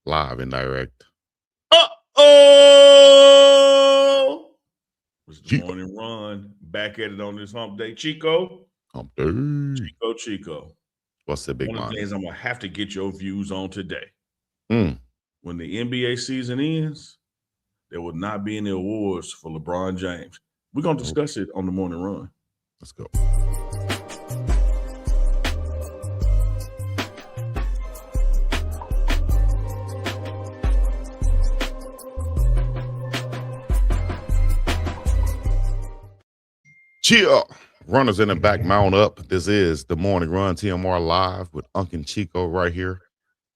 live and direct. Uh-oh! It's the morning run. Back at it on this hump day. Chico. Hump day. Chico. What's the big one? One of the things I'm going to have to get your views on today. When the NBA season ends, there will not be any awards for LeBron James. We're going to discuss it on the morning run. Let's go. Cheer. Runners in the back, mount up. This is the morning run, TMR live with UNK CHICO right here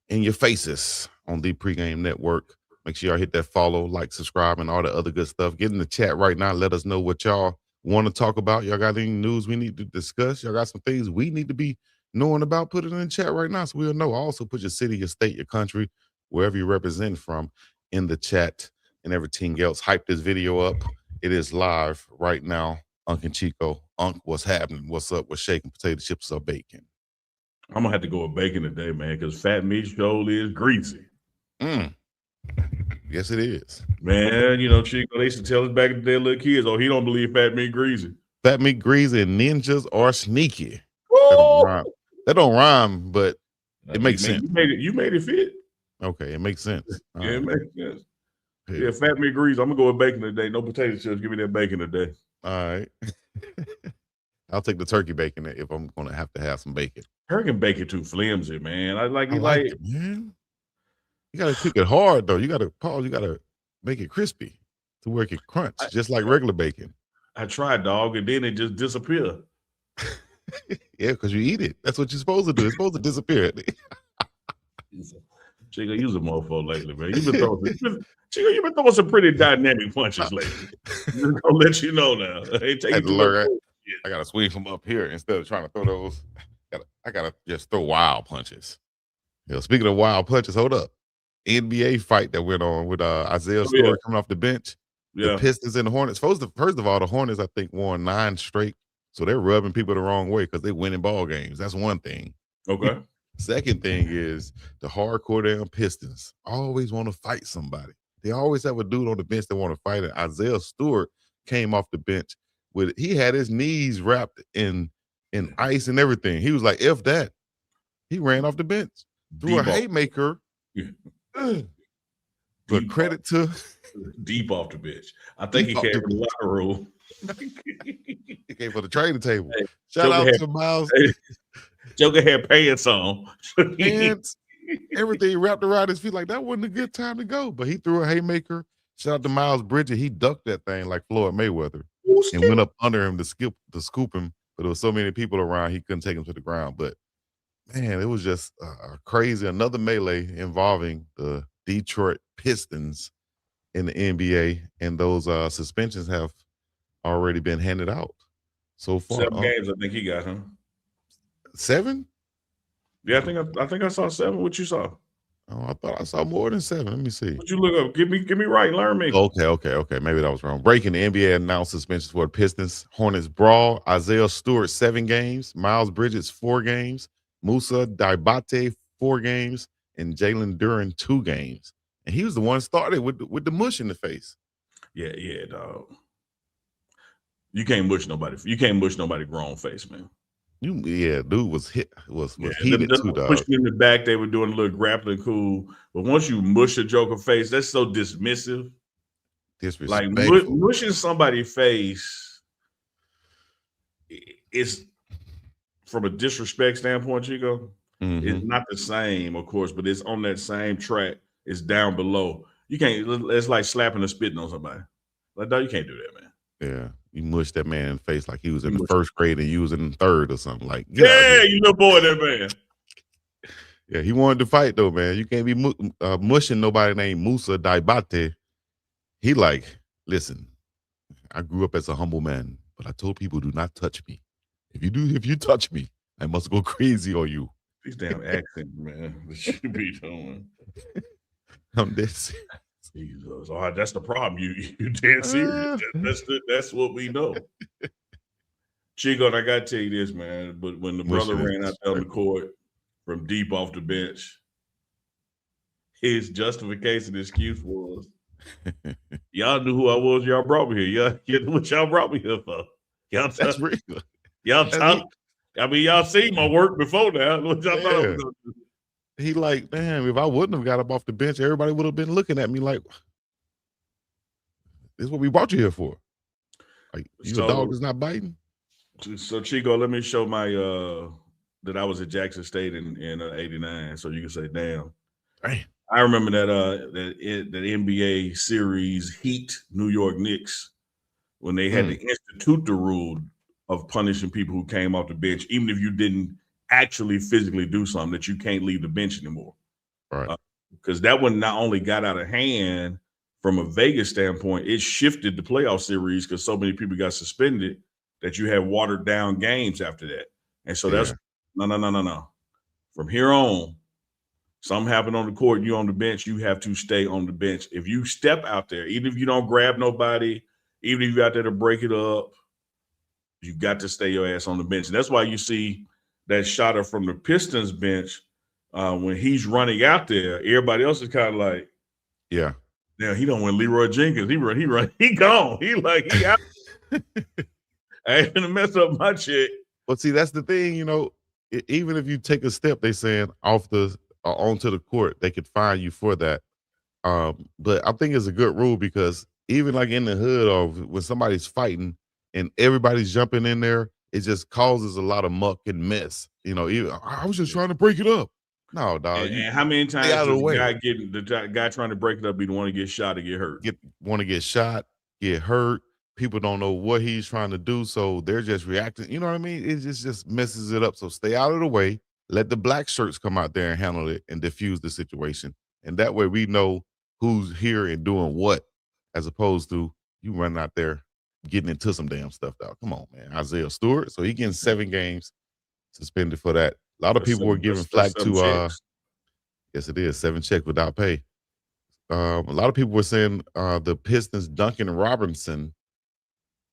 in your faces on the Pregame Network. Make sure y'all hit that follow, like, subscribe, and all the other good stuff. Get in the chat right now. Let us know what y'all want to talk about. Y'all got any news we need to discuss? Y'all got some things we need to be knowing about? Put it in the chat right now so we'll know. Also, put your city, your state, your country, wherever you represent from in the chat and everything else. Hype this video up. It is live right now. UNK CHICO. UNK, what's happening? What's up? What's shaking? Potato chips or bacon? I'm going to have to go with bacon today, man, because fat meat surely is greasy. Yes, it is. Man, Chico, they used to tell us back in the day, little kids, he don't believe fat meat greasy. Fat meat greasy and ninjas are sneaky. That don't rhyme, but it makes sense. You made it fit. Okay, it makes sense. It makes sense. Yeah, fat meat greasy. I'm going to go with bacon today. No potato chips. Give me that bacon today. All right. I'll take the turkey bacon if I'm going to have some bacon. Turkey bacon too flimsy, man. I like it, man. You got to cook it hard, though. You got to make it crispy to where it can crunch, just like regular bacon. I tried, dog, and then it just disappeared. Yeah, because you eat it. That's what you're supposed to do. It's supposed to disappear. Chico, you's a mofo lately, man. You've been throwing some pretty dynamic punches lately. I'm gonna let you know now. I gotta swing from up here instead of trying to throw those. I gotta just throw wild punches. Speaking of wild punches, hold up. NBA fight that went on with Isaiah Stewart coming off the bench. The Pistons and the Hornets. First of all, the Hornets, I think, won 9 straight. So they're rubbing people the wrong way because they're winning ball games. That's one thing. Okay. Second thing is the hardcore damn Pistons always want to fight somebody. They always have a dude on the bench that want to fight it. Isaiah Stewart came off the bench he had his knees wrapped in ice and everything. He was like, F that. He ran off the bench. Threw a haymaker. But credit to deep off the bench. I think he came from the locker room. He came for the training table. Hey, shout out to Miles. Joker had pants on. Pants, everything wrapped around his feet. Like, that wasn't a good time to go. But he threw a haymaker. Shout out to Miles Bridges. He ducked that thing like Floyd Mayweather and went up under him to scoop him. But there was so many people around, he couldn't take him to the ground. But, man, it was just crazy. Another melee involving the Detroit Pistons in the NBA. And those suspensions have already been handed out so far. 7 games, I think he got, huh? 7? Yeah, I think I saw 7. What you saw? Oh, I thought I saw more than 7. Let me see. What you look up? Give me right. Learn me. Okay. Maybe that was wrong. Breaking, the NBA announced suspensions for the Pistons. Hornets brawl. Isaiah Stewart 7 games. Miles Bridges 4 games. Musa Diabate 4 games, and Jalen Duren 2 games. And he was the one started with the mush in the face. Yeah, dog. You can't mush nobody. You can't mush nobody grown face, man. Dude was heated too, dog. Pushing in the back, they were doing a little grappling cool. But once you mush a Joker face, that's so dismissive. Disrespectful. Like mushing somebody's face is, from a disrespect standpoint, Chico, it's not the same, of course, but it's on that same track. It's down below. You can't. It's like slapping or spitting on somebody. Like, no, you can't do that, man. Yeah, you mushed that man in the face like he was in the 1st grade and you was in the 3rd or something. Like, yeah, you little boy, that man. Yeah, he wanted to fight though, man. You can't be mushing nobody named Musa Diabate. He like, listen, I grew up as a humble man, but I told people do not touch me. If you touch me, I must go crazy on you. These damn accents, man. That you be doing. I'm dead serious. Jesus. All right, that's the problem. You dead serious. That's what we know. Chico, and I gotta tell you this, man. But when the brother ran out on the court from deep off the bench, his justification excuse was, y'all knew who I was. Y'all brought me here. What y'all brought me here for? That's real. Y'all talk. I mean, y'all seen my work before now. What y'all thought I was gonna do? He like, damn, if I wouldn't have got up off the bench, everybody would have been looking at me like, this is what we brought you here for. Like, you a dog that's not biting? So Chico, let me show my that I was at Jackson State in '89, so you can say, damn. Right. I remember that NBA series Heat New York Knicks when they had to institute the rule of punishing people who came off the bench, even if you didn't actually physically do something, that you can't leave the bench anymore. Right. Because that one not only got out of hand from a Vegas standpoint, it shifted the playoff series because so many people got suspended that you had watered down games after that. And so that's no. From here on, something happened on the court, you on the bench, you have to stay on the bench. If you step out there, even if you don't grab nobody, even if you're out there to break it up, you got to stay your ass on the bench. And that's why you see that shotter from the Pistons bench when he's running out there, everybody else is kind of like, yeah, he don't want Leroy Jenkins. He gone. He out. I ain't gonna mess up my chick. But see, that's the thing, even if you take a step, they saying off the onto the court, they could fine you for that. But I think it's a good rule because even like in the hood of when somebody's fighting and everybody's jumping in there, it just causes a lot of muck and mess. Even I was just trying to break it up. No, dog. And how many times does the guy trying to break it up be the one to get shot or get hurt? Want to get shot, get hurt. People don't know what he's trying to do, so they're just reacting. You know what I mean? It just messes it up. So stay out of the way. Let the black shirts come out there and handle it and diffuse the situation. And that way we know who's here and doing what, as opposed to you running out there getting into some damn stuff out. Come on, man. Isaiah Stewart. So he getting 7 games suspended for that. A lot of people were giving flack to yes, it is 7 checks without pay. A lot of people were saying the Pistons Duncan Robinson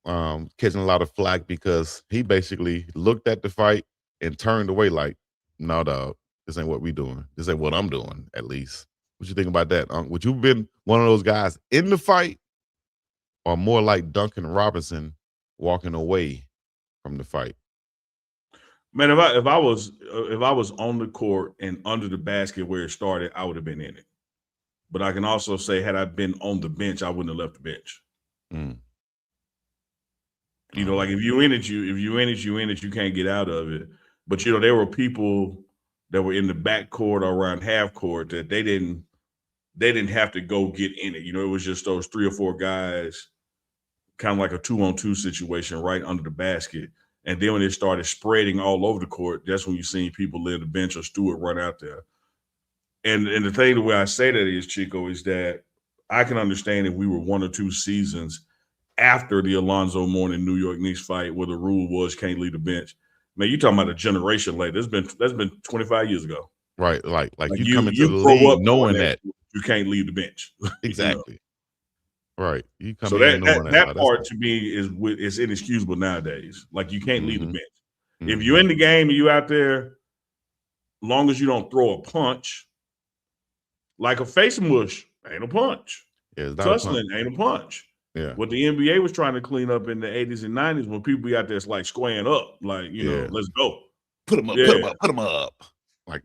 catching a lot of flack because he basically looked at the fight and turned away like, no, dog, this ain't what we doing. This ain't what I'm doing, at least. What you think about that? Would you have been one of those guys in the fight or more like Duncan Robinson walking away from the fight? Man, if I was on the court and under the basket where it started, I would have been in it. But I can also say, had I been on the bench, I wouldn't have left the bench. Like if you in it, you can't get out of it. But there were people that were in the back court or around half court that they didn't have to go get in it. It was just those 3 or 4 guys, kind of like a 2-on-2 situation right under the basket. And then when it started spreading all over the court, that's when you seen people leave the bench or Stewart run out there. And the thing, the way I say that is, Chico, is that I can understand if we were 1 or 2 seasons after the Alonzo Mourning New York Knicks fight where the rule was can't leave the bench. Man, you talking about a generation later. That's been 25 years ago. Right. Like you come into the league knowing that you can't leave the bench. Exactly. Right. You come so in that part to me is inexcusable nowadays. Like you can't leave the bench. If you're in the game and you out there, long as you don't throw a punch, like a face mush, ain't a punch. Yeah, tussling ain't a punch. Yeah. What the NBA was trying to clean up in the 80s and 90s when people be out there like squaring up, like, let's go. Put them up, put them up. Like,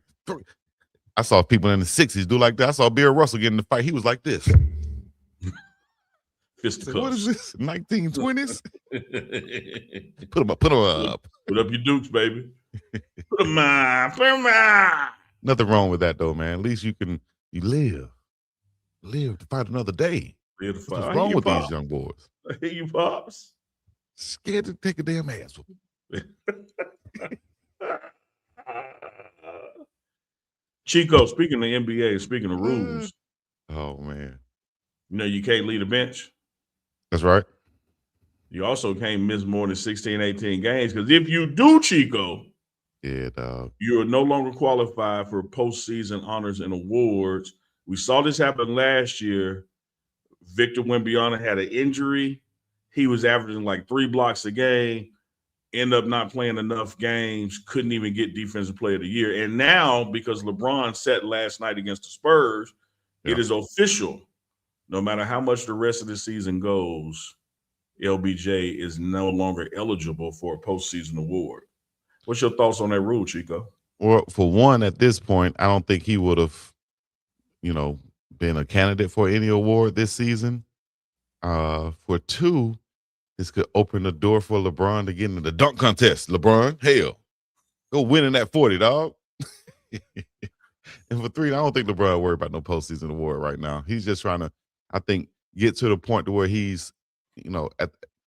I saw people in the 60s do like that. I saw Bill Russell get in the fight. He was like this. Fisticuffs. What is this? 1920s? Put them up, put them up. Put up your dukes, baby. Put them up. Nothing wrong with that though, man. At least you live to fight another day. What's wrong with these young boys? I hear you, Pops. Scared to take a damn ass. Chico, speaking of the NBA, speaking of rules. Oh, man. You can't leave the bench. That's right. You also can't miss more than 16, 18 games. Because if you do, Chico, yeah, dog, you are no longer qualified for postseason honors and awards. We saw this happen last year. Victor Wembanyama had an injury. He was averaging like 3 blocks a game, ended up not playing enough games, couldn't even get Defensive Player of the Year. And now, because LeBron sat last night against the Spurs, It is official. No matter how much the rest of the season goes, LBJ is no longer eligible for a postseason award. What's your thoughts on that rule, Chico? Well, for one, at this point, I don't think he would have, been a candidate for any award this season. For two, this could open the door for LeBron to get into the dunk contest. LeBron, hell, go winning that 40, dog. And for three, I don't think LeBron worried about no postseason award right now. He's just trying to, I think, get to the point to where he's, in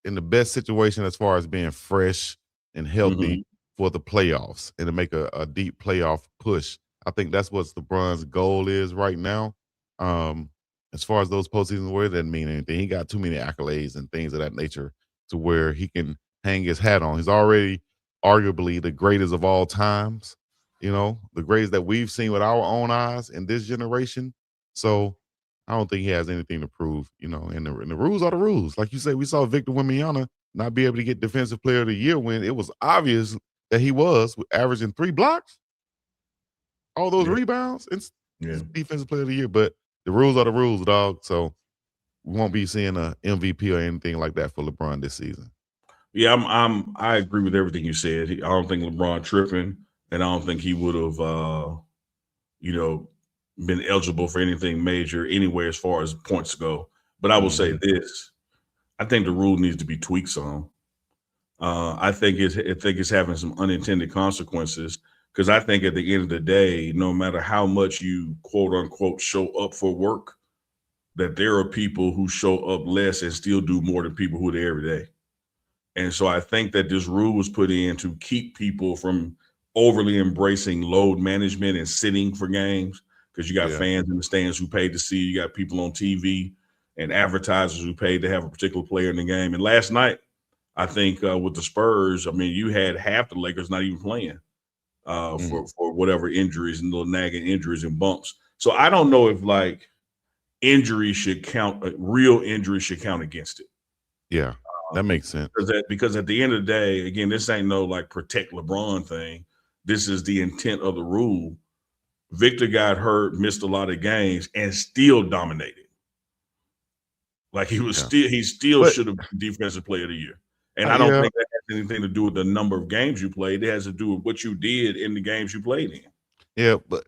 the best situation as far as being fresh and healthy for the playoffs and to make a deep playoff push. I think that's what LeBron's goal is right now. As far as those postseason awards, doesn't mean anything. He got too many accolades and things of that nature to where he can hang his hat on. He's already arguably the greatest of all times. The grades that we've seen with our own eyes in this generation. So I don't think he has anything to prove, and the rules are the rules. Like you say, we saw Victor Wembanyama not be able to get Defensive Player of the Year when it was obvious that he was averaging 3 blocks, all those rebounds, and Defensive Player of the Year. But the rules are the rules, dog. So we won't be seeing a MVP or anything like that for LeBron this season. Yeah, I agree with everything you said. I don't think LeBron tripping. And I don't think he would have, been eligible for anything major anywhere as far as points go. But I will say this: I think the rule needs to be tweaked some. I think it's having some unintended consequences because I think at the end of the day, no matter how much you quote unquote show up for work, that there are people who show up less and still do more than people who are there every day. And so I think that this rule was put in to keep people from overly embracing load management and sitting for games because you got fans in the stands who paid to see, you got people on TV and advertisers who paid to have a particular player in the game. And last night, I think with the Spurs, you had half the Lakers not even playing for whatever injuries and little nagging injuries and bumps. So I don't know if injuries should count, real injuries should count against it. Yeah, that makes sense. Because at the end of the day, again, this ain't no protect LeBron thing. This is the intent of the rule. Victor got hurt, missed a lot of games, and still dominated. He still should have been Defensive Player of the Year. And I don't think that has anything to do with the number of games you played. It has to do with what you did in the games you played in. Yeah, but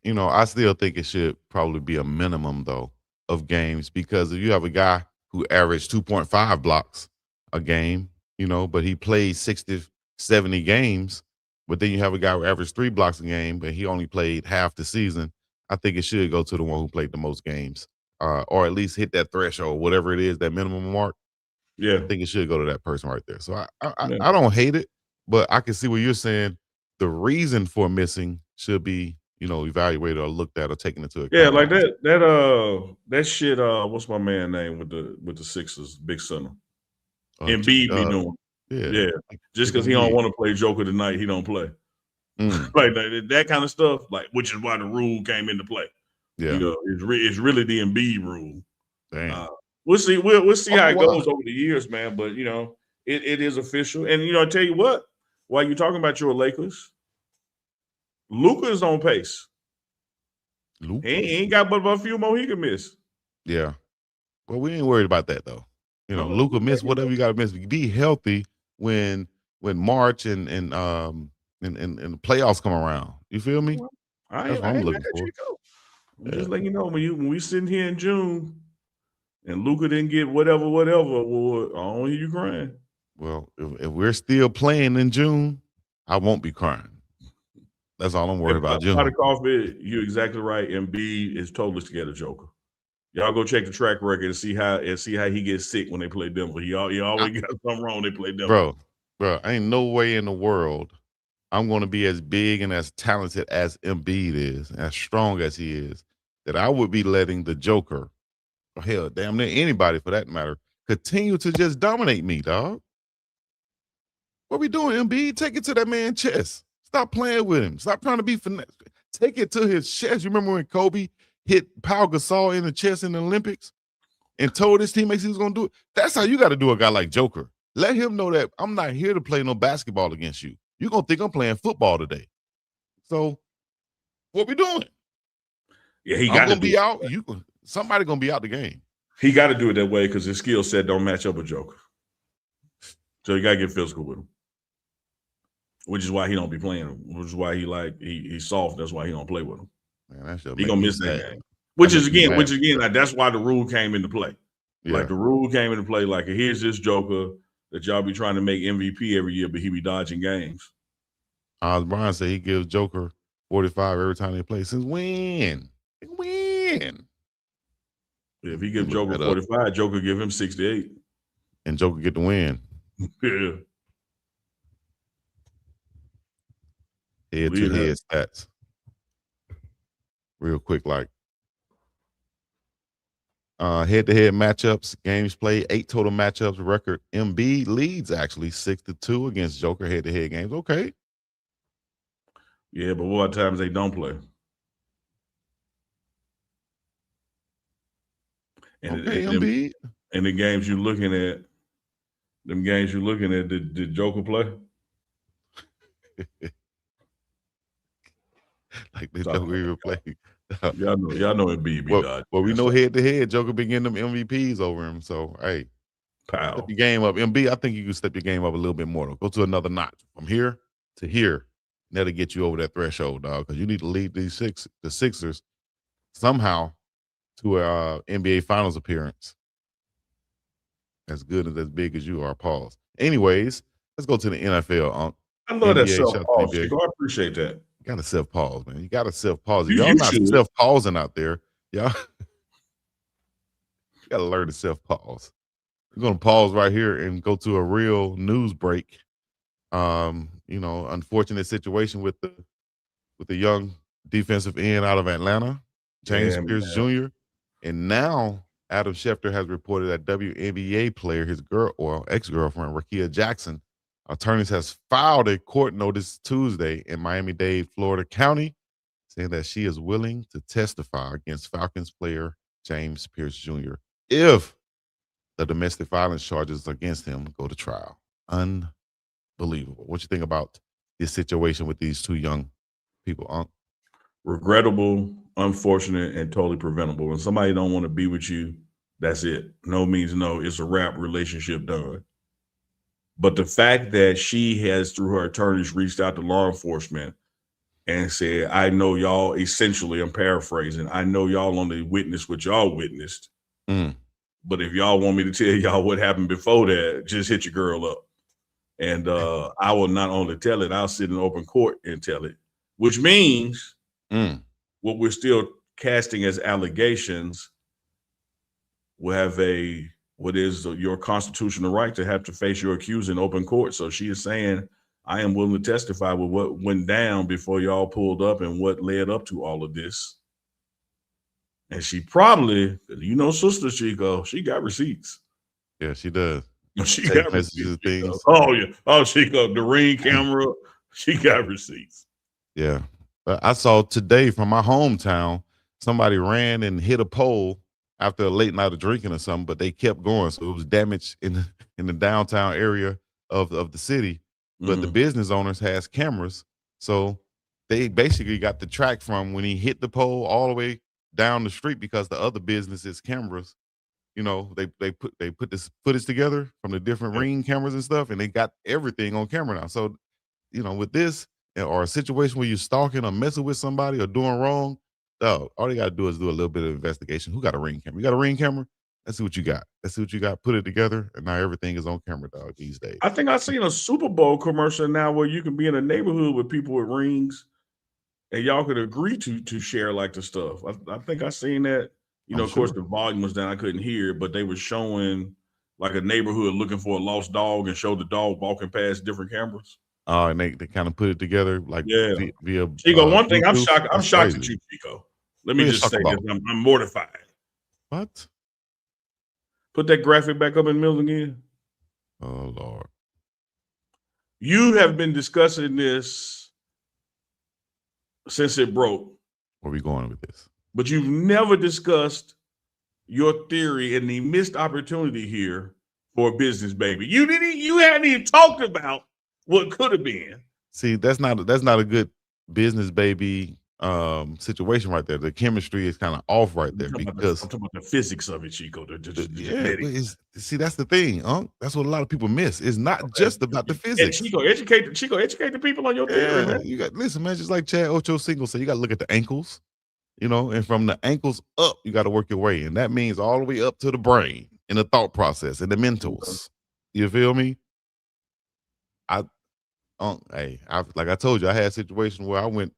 I still think it should probably be a minimum though of games because if you have a guy who averaged 2.5 blocks a game, but he played 60, 70 games. But then you have a guy who averaged 3 blocks a game, but he only played half the season. I think it should go to the one who played the most games, or at least hit that threshold, whatever it is, that minimum mark. Yeah, I think it should go to that person right there. So I don't hate it, but I can see what you're saying. The reason for missing should be, evaluated or looked at or taken into account. Yeah, like that shit. What's my man name with the Sixers? Big center. Embiid be doing. Yeah. Just because he don't want to play Joker tonight, he don't play. That kind of stuff, which is why the rule came into play. Yeah. It's really the Embiid rule. Damn. We'll see. We'll see how it goes over the years, man. But it is official. And I tell you what, while you're talking about your Lakers, Luka is on pace. He ain't got but a few more he can miss. Yeah. Well, we ain't worried about that though. Luka miss whatever you got to miss. Be healthy when March and the playoffs come around. You feel me? That's what I'm looking for. I'm just letting you know when we sitting here in June and Luka didn't get whatever award, I don't hear you crying. Well, if we're still playing in June, I won't be crying. That's all I'm worried about. June. Coffee, you're exactly right. Embiid is totally scared of Joker. Y'all go check the track record and see how he gets sick when they play Denver. He always got something wrong when they play Denver. Bro, ain't no way in the world I'm going to be as big and as talented as Embiid is, as strong as he is, that I would be letting the Joker, or hell, damn near anybody for that matter, continue to just dominate me, dog. What we doing, Embiid? Take it to that man's chest. Stop playing with him. Stop trying to be finesse. Take it to his chest. You remember when Kobe hit Pau Gasol in the chest in the Olympics and told his teammates he was going to do it? That's how you got to do a guy like Joker. Let him know that I'm not here to play no basketball against you. You're going to think I'm playing football today. So what we doing? Yeah, he I'm got to gonna be out. Somebody gonna be out the game. He got to do it that way because his skill set don't match up with Joker. So you got to get physical with him, which is why he don't be playing him. Which is why he's soft. That's why he don't play with him. Man, he gonna miss that game. Which again, like, that's why the rule came into play. Yeah. Like the rule came into play. Like here's this Joker that y'all be trying to make MVP every year, but he be dodging games. Brian said he gives Joker 45 every time they play. Since when? When? If he gives Joker 45, Joker give him 68. And Joker get the win. Yeah. Head-to-head stats. Real quick, like head-to-head matchups, games played, 8 total matchups, record. Embiid leads actually 6-2 against Joker head-to-head games. Okay. Yeah, but what times they don't play? And Embiid. And the games you're looking at, did Joker play? Like the Joker even play. Y'all know Embiid be dodging. Well, we know head-to-head, Joker been getting them MVPs over him. So, hey, step your game up. Embiid, I think you can step your game up a little bit more. Go to another notch. From here to here. That'll get you over that threshold, dog, because you need to lead the Sixers somehow to a NBA Finals appearance. As good and as big as you are, pause. Anyways, let's go to the NFL. I love that self-pause, Chico. I appreciate that. You got to self-pause, man. You got to self-pause. If y'all not self-pausing out there, y'all you got to learn to self-pause. We're going to pause right here and go to a real news break. Unfortunate situation with the young defensive end out of Atlanta, James Pearce Jr. And now Adam Schefter has reported that WNBA player, his ex-girlfriend, Rakia Jackson, attorneys has filed a court notice Tuesday in Miami-Dade, Florida County, saying that she is willing to testify against Falcons player James Pearce Jr. if the domestic violence charges against him go to trial. Unbelievable. What you think about this situation with these two young people, Regrettable, unfortunate, and totally preventable. When somebody don't want to be with you, that's it. No means no. It's a wrap, relationship done. But the fact that she has, through her attorneys, reached out to law enforcement and said, I know y'all, essentially, I'm paraphrasing, I know y'all only witnessed what y'all witnessed. But if y'all want me to tell y'all what happened before that, just hit your girl up. And I will not only tell it, I'll sit in open court and tell it, which means what we're still casting as allegations will have what is your constitutional right to have to face your accuser in open court. So she is saying, I am willing to testify with what went down before y'all pulled up and what led up to all of this. And she probably, Sister Chico, she got receipts. Yeah, she does. She got receipts. Things. Oh, yeah. Oh, Chico, the Ring camera, she got receipts. Yeah. I saw today from my hometown, somebody ran and hit a pole after a late night of drinking or something, but they kept going. So it was damage in the downtown area of the city. But the business owners has cameras. So they basically got the track from when he hit the pole all the way down the street, because the other businesses' cameras, they put this footage together from the different Ring cameras and stuff, and they got everything on camera now. So, with this or a situation where you're stalking or messing with somebody or doing wrong, all they got to do is do a little bit of investigation. Who got a Ring camera? You got a Ring camera? Let's see what you got. Put it together, and now everything is on camera, dog, these days. I think I've seen a Super Bowl commercial now where you can be in a neighborhood with people with rings, and y'all could agree to share like the stuff. I think I seen that. Of course, the volume was down. I couldn't hear, but they were showing like a neighborhood looking for a lost dog and showed the dog walking past different cameras. And they kind of put it together like via Chico, one thing I'm shocked at you, Chico. Let me just say this. I'm mortified. What? Put that graphic back up in the middle again. Oh, Lord. You have been discussing this since it broke. Where are we going with this? But you've never discussed your theory and the missed opportunity here for a business baby. You hadn't even talked about what could have been. See, that's not a good business baby situation right there. The chemistry is kind of off right there because I'm talking about the physics of it, Chico. The yeah, but genetics. see, that's the thing, that's what a lot of people miss. It's not just about the And physics. Chico, educate the people on your theory, man. You got listen, man. Just like Chad Ochocinco said, you got to look at the ankles, and from the ankles up, you got to work your way, and that means all the way up to the brain and the thought process and the mentals. You feel me? Like I told you, I had a situation where I went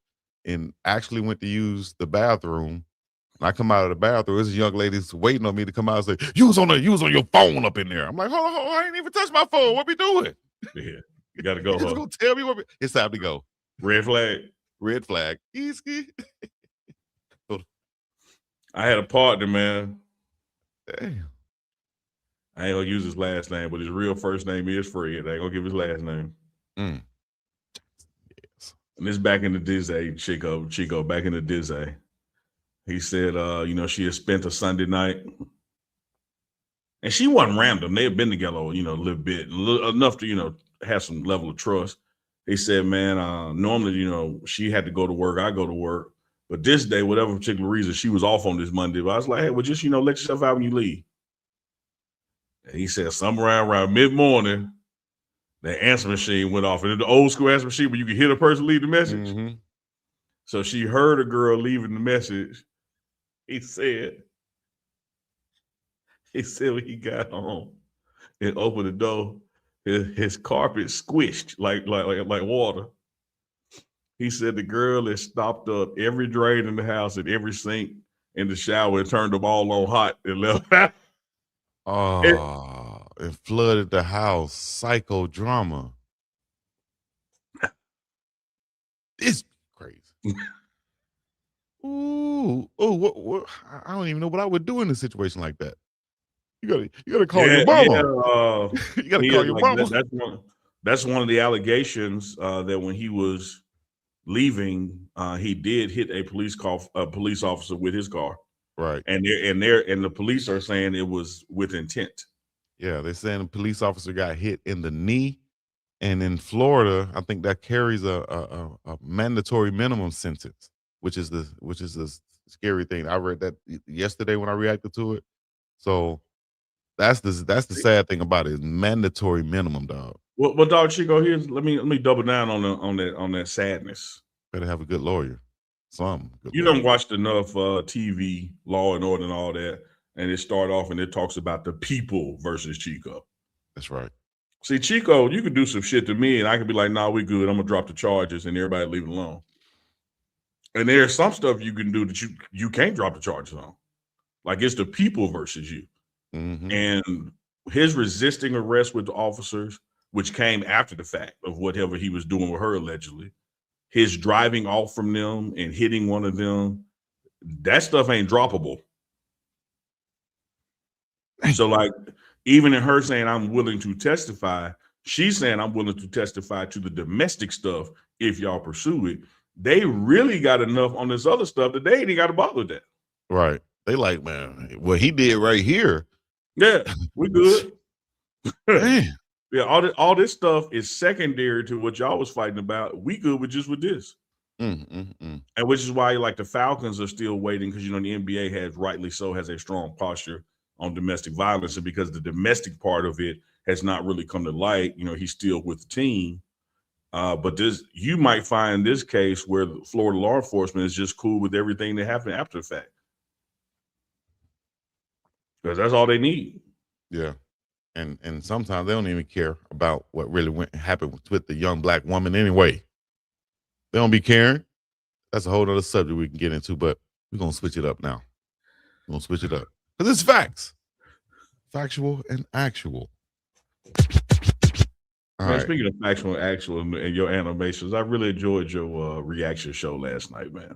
to use the bathroom. And I come out of the bathroom, there's a young lady's waiting on me to come out and say, you was on your phone up in there. I'm like, hold on, I ain't even touched my phone. What we doing? Yeah, you got to go. You just gonna tell me it's time to go. Red flag. Red flag. Easy. I had a partner, man. Damn. I ain't gonna use his last name, but his real first name is Fred. I ain't gonna give his last name. Yes. And this back in the Disney, Chico, back in the Disney. He said, she had spent a Sunday night, and she wasn't random. They had been together, a little bit, enough to, have some level of trust. He said, man, normally, she had to go to work. I go to work. But this day, whatever particular reason, she was off on this Monday. But I was like, hey, well, just, let yourself out when you leave. And he said, somewhere around mid-morning, the answer machine went off. And the old school answer machine where you could hear the person leave the message. Mm-hmm. So she heard a girl leaving the message. He said when he got home and opened the door, his carpet squished like water. He said the girl had stopped up every drain in the house and every sink in the shower and turned them all on hot and left out. And flooded the house. Psychodrama. It's crazy. What? I don't even know what I would do in a situation like that. You gotta call your mama. You gotta call your mama. That's one of the allegations that when he was leaving, he did hit a police officer with his car. Right. And the police are saying it was with intent. Yeah, they're saying the police officer got hit in the knee. And in Florida, I think that carries a mandatory minimum sentence, which is the scary thing. I read that yesterday when I reacted to it. So that's the sad thing about it. Is mandatory minimum, dog. Well, dog, Chico, let me double down on that sadness. Better have a good lawyer. You don't watch enough TV, Law and Order, and all that, and it start off and it talks about the people versus Chico. That's right. See, Chico, you could do some shit to me, and I could be like, "Nah, we good. I'm gonna drop the charges, and everybody leave it alone." And there's some stuff you can do that you can't drop the charges on, like it's the people versus you. Mm-hmm. And his resisting arrest with the officers, which came after the fact of whatever he was doing with her allegedly, his driving off from them and hitting one of them, that stuff ain't droppable. So, like, even in her saying, I'm willing to testify, she's saying, I'm willing to testify to the domestic stuff if y'all pursue it. They really got enough on this other stuff that they ain't got to bother with that. Right. They like, man, what he did right here. Yeah, we good. Yeah, all this stuff is secondary to what y'all was fighting about. We good with this. And which is why, like, the Falcons are still waiting because, the NBA has, rightly so, has a strong posture on domestic violence. And because the domestic part of it has not really come to light, he's still with the team. But you might find this case where the Florida law enforcement is just cool with everything that happened after the fact. Because that's all they need. Yeah. And sometimes they don't even care about what really happened with the young black woman anyway. They don't be caring. That's a whole other subject we can get into, but we're going to switch it up now. We're going to switch it up. Because it's facts. Factual and actual. All right. Speaking of factual and actual and your animations, I really enjoyed your reaction show last night, man.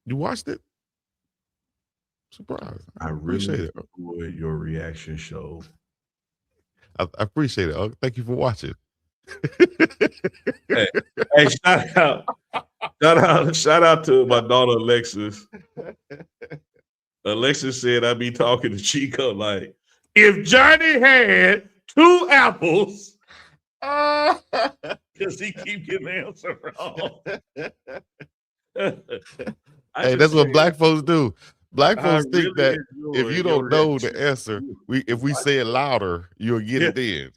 You watched it? Surprise. I really enjoyed your reaction show. I appreciate it. Thank you for watching. Hey, shout out to my daughter Alexis. Alexis said I'd be talking to Chico like, if Johnny had 2 apples, because he keep getting the answer wrong. Hey, that's what black folks do. Black folks think really that if you don't know the reaction. answer, if we say it louder, you'll get it then.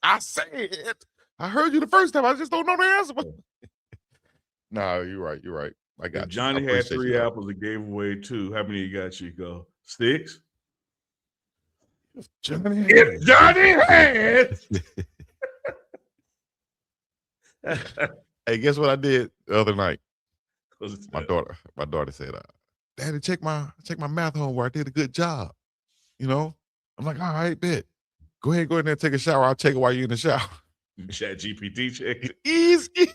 I said, I heard you the first time. I just don't know the answer. No, you're right. You're right. I got If you. I Johnny had appreciate 3 you, though. apples and gave away 2, how many you got, Chico? 6? Johnny If Johnny had. Hey, guess what I did the other night? What's My that? daughter said, "Daddy, check my math homework. I did a good job." You know, I'm like, "All right, bet. Go ahead there and take a shower. I'll check it while you're in the shower." Chat GPT checked it. Easy.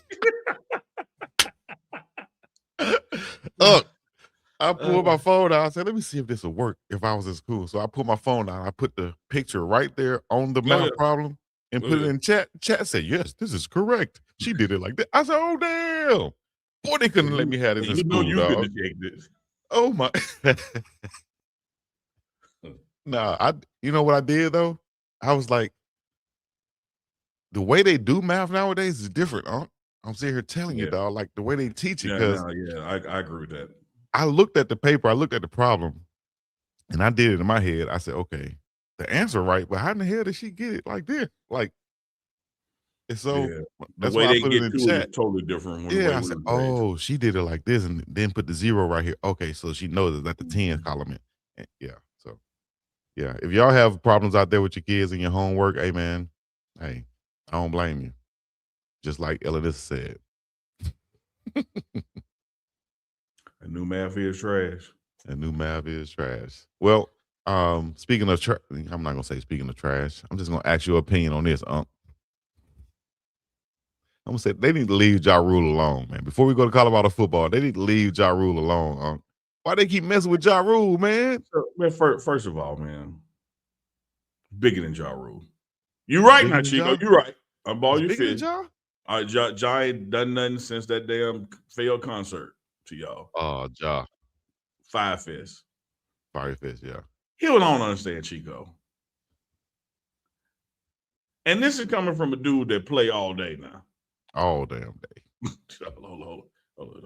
I pulled my phone out. I said, "Let me see if this will work if I was in school." So I pulled my phone out. I put the picture right there on the math problem and put it in chat. Chat said, "Yes, this is correct. She did it like that." I said, "Oh, damn. Boy, they couldn't let me have this in school, you dog." could have checked this. Oh, my. Nah, you know what I did, though? I was like, the way they do math nowadays is different. I'm sitting here telling you, dog, like the way they teach it. Because I agree with that. I looked at the paper, I looked at the problem, and I did it in my head. I said, okay, the answer right, but how in the hell did she get it like this? Like, it's so the that's way why I they put get it in to chat. it is totally different. When the way I said, oh, she did it like this, and then put the 0 right here. Okay, so she knows that the 10 column. Yeah, so yeah. If y'all have problems out there with your kids and your homework, hey man, hey, I don't blame you. Just like Ellis said. A new math is trash. A new math is trash. Well, speaking of I'm not gonna say speaking of trash. I'm just gonna ask your opinion on this, I'm gonna say they need to leave Ja Rule alone, man. Before we go to Colorado football, they need to leave Ja Rule alone. Why they keep messing with Ja Rule, man? So, man, first of all, man, bigger than Ja Rule. You right now, Chico. You right. I'm ball your fist. Ja ain't done nothing since that damn failed concert to y'all. Oh, Ja. Fire Fest. Fire Fest, yeah. He'll don't understand, Chico. And this is coming from a dude that play all day now. All damn day. Hold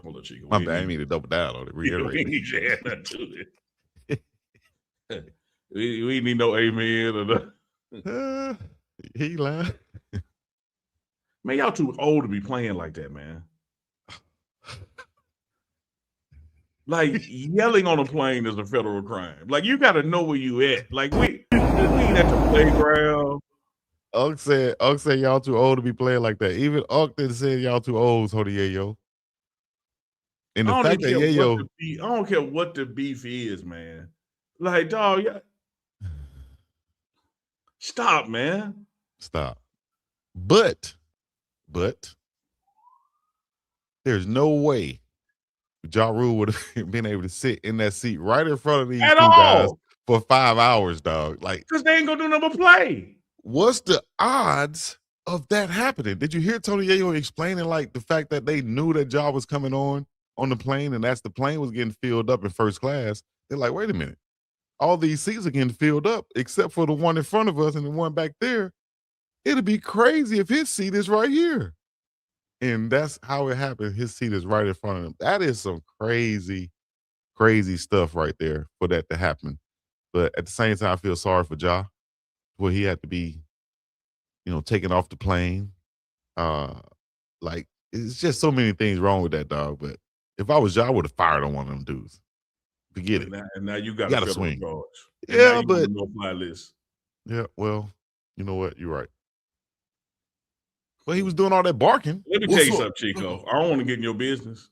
on, Chico. My bad. I didn't mean to double down on it. Reiterate. We need to add that to it. we need no amen or nothing. He lying. Man, y'all too old to be playing like that, man. Like yelling on a plane is a federal crime. Like you got to know where you at. Like we ain't at the playground. Unk said y'all too old to be playing like that. Even Unk didn't say y'all too old, Tony Yayo. And the fact that Yayo, I don't care what the beef is, man. Like, dog, yeah. Stop, man. Stop. But there's no way Ja Rule would have been able to sit in that seat right in front of these two guys for 5 hours, dog. Like, because they ain't gonna do nothing but play. What's the odds of that happening? Did you hear Tony Yayo explaining like the fact that they knew that Ja was coming on the plane, and that's the plane was getting filled up in first class? They're like, wait a minute, all these seats are getting filled up except for the one in front of us and the one back there. It'd be crazy if his seat is right here. And that's how it happened. His seat is right in front of him. That is some crazy, crazy stuff right there for that to happen. But at the same time, I feel sorry for Ja. Where he had to be, taken off the plane. Like, it's just so many things wrong with that dog. But if I was Ja, I would have fired on one of them dudes. Forget it. And now you got to swing. Charge. Yeah, but no-fly list. Yeah, well, you know what? You're right. Well, he was doing all that barking. Let me tell you something, Chico. I don't want to get in your business.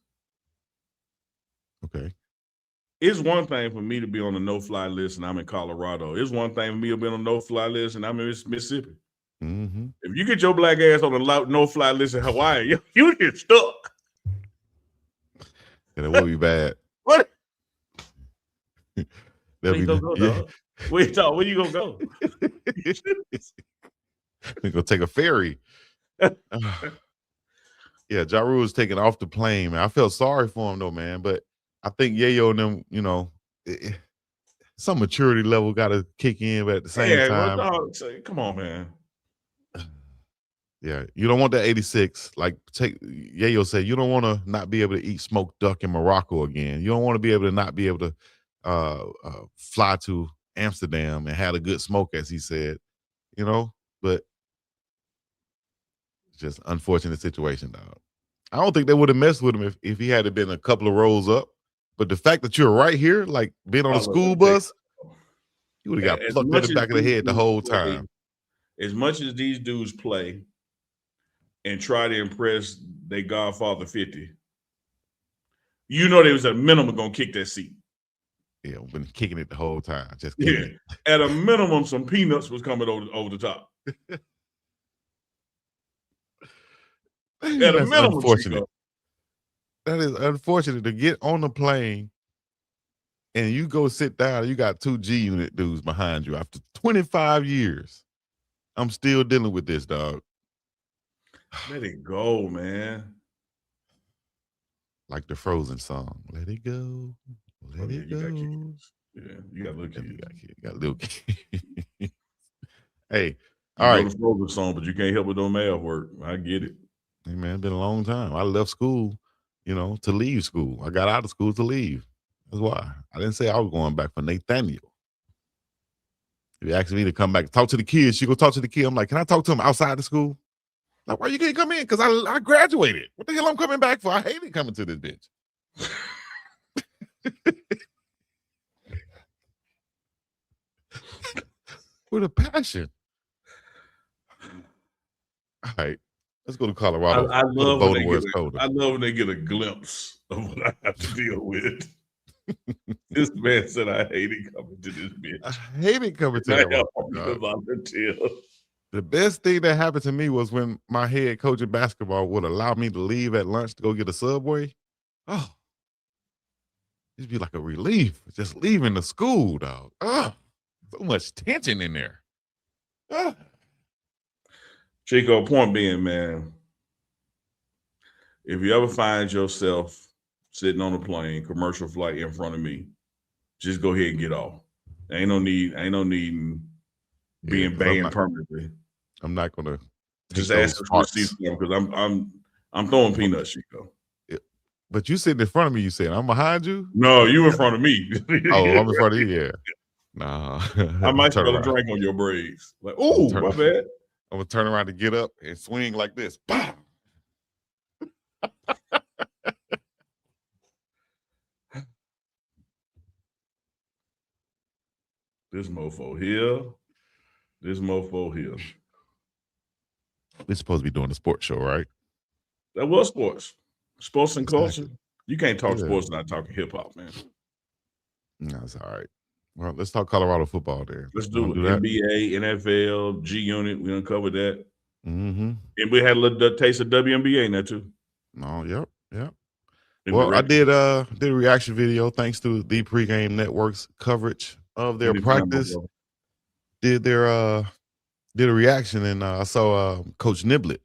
Okay. It's one thing for me to be on the no-fly list and I'm in Colorado. It's one thing for me to be on a no-fly list and I'm in Mississippi. Mm-hmm. If you get your black ass on the no-fly list in Hawaii, you get stuck. And it would be bad. What? Where you gonna go? Where you gonna go? We're gonna take a ferry. Yeah, Ja Rule was taken off the plane, man. I felt sorry for him though, man. But I think Yayo and them, some maturity level got to kick in, but at the same time, come on, man. Yeah, you don't want that 86. Like Yayo said, you don't want to not be able to eat smoked duck in Morocco again. You don't want to be able to not be able to fly to Amsterdam and have a good smoke, as he said. But just unfortunate situation, dog. I don't think they would have messed with him if he had been a couple of rows up. But the fact that you're right here, like being on a school bus, you would have got plucked in the back of the head the whole time. As much as these dudes play and try to impress their Godfather 50, they was at a minimum going to kick that seat. Yeah, we've been kicking it the whole time. Just it. At a minimum, some peanuts was coming over the top. At a minimum, unfortunate. Chico. That is unfortunate to get on the plane and you go sit down. You got 2 G unit dudes behind you after 25 years. I'm still dealing with this, dog. Let it go, man. Like the Frozen song. Let it go. Let it go. You got little kids. You got little kids. Hey, all right. The Frozen song, but you can't help with no math work. I get it. Hey, man, it's been a long time. I left school, to leave school. I got out of school to leave. That's why. I didn't say I was going back for Nathaniel. If you asked me to come back, talk to the kids, she go talk to the kid. I'm like, can I talk to him outside the school? Like, why you can't come in? Because I graduated. What the hell I'm coming back for? I hated coming to this bitch. With a passion. All right. Let's go to Colorado. I love when they get a glimpse of what I have to deal with. This man said I hated coming to this bitch. I hated coming to that. The best thing that happened to me was when my head coach in basketball would allow me to leave at lunch to go get a Subway. Oh, it'd be like a relief just leaving the school, dog. Oh, so much tension in there. Oh. Chico, point being, man, if you ever find yourself sitting on a plane, commercial flight in front of me, just go ahead and get off. Ain't no need being banned permanently. I'm not gonna just ask for receipts because I'm throwing peanuts, Chico. But you sitting in front of me, you saying I'm behind you? No, you in front of me. Oh, I'm in front of you, yeah. Nah. I might spill a drink on your braids. Like, oh, my bad. I'm gonna turn around to get up and swing like this. Bam! This mofo here. This mofo here. We're supposed to be doing a sports show, right? That was sports. Sports and culture. You can't talk sports without talking hip hop, man. No, that's all right. Well, let's talk Colorado football there. Let's do it. NBA, NFL, G Unit. We uncovered that. Mm-hmm. And we had a little taste of WNBA in there too. Oh, yep. Well, I did a reaction video thanks to the Pregame Network's coverage of their practice. Did a reaction, and I saw Coach Niblett.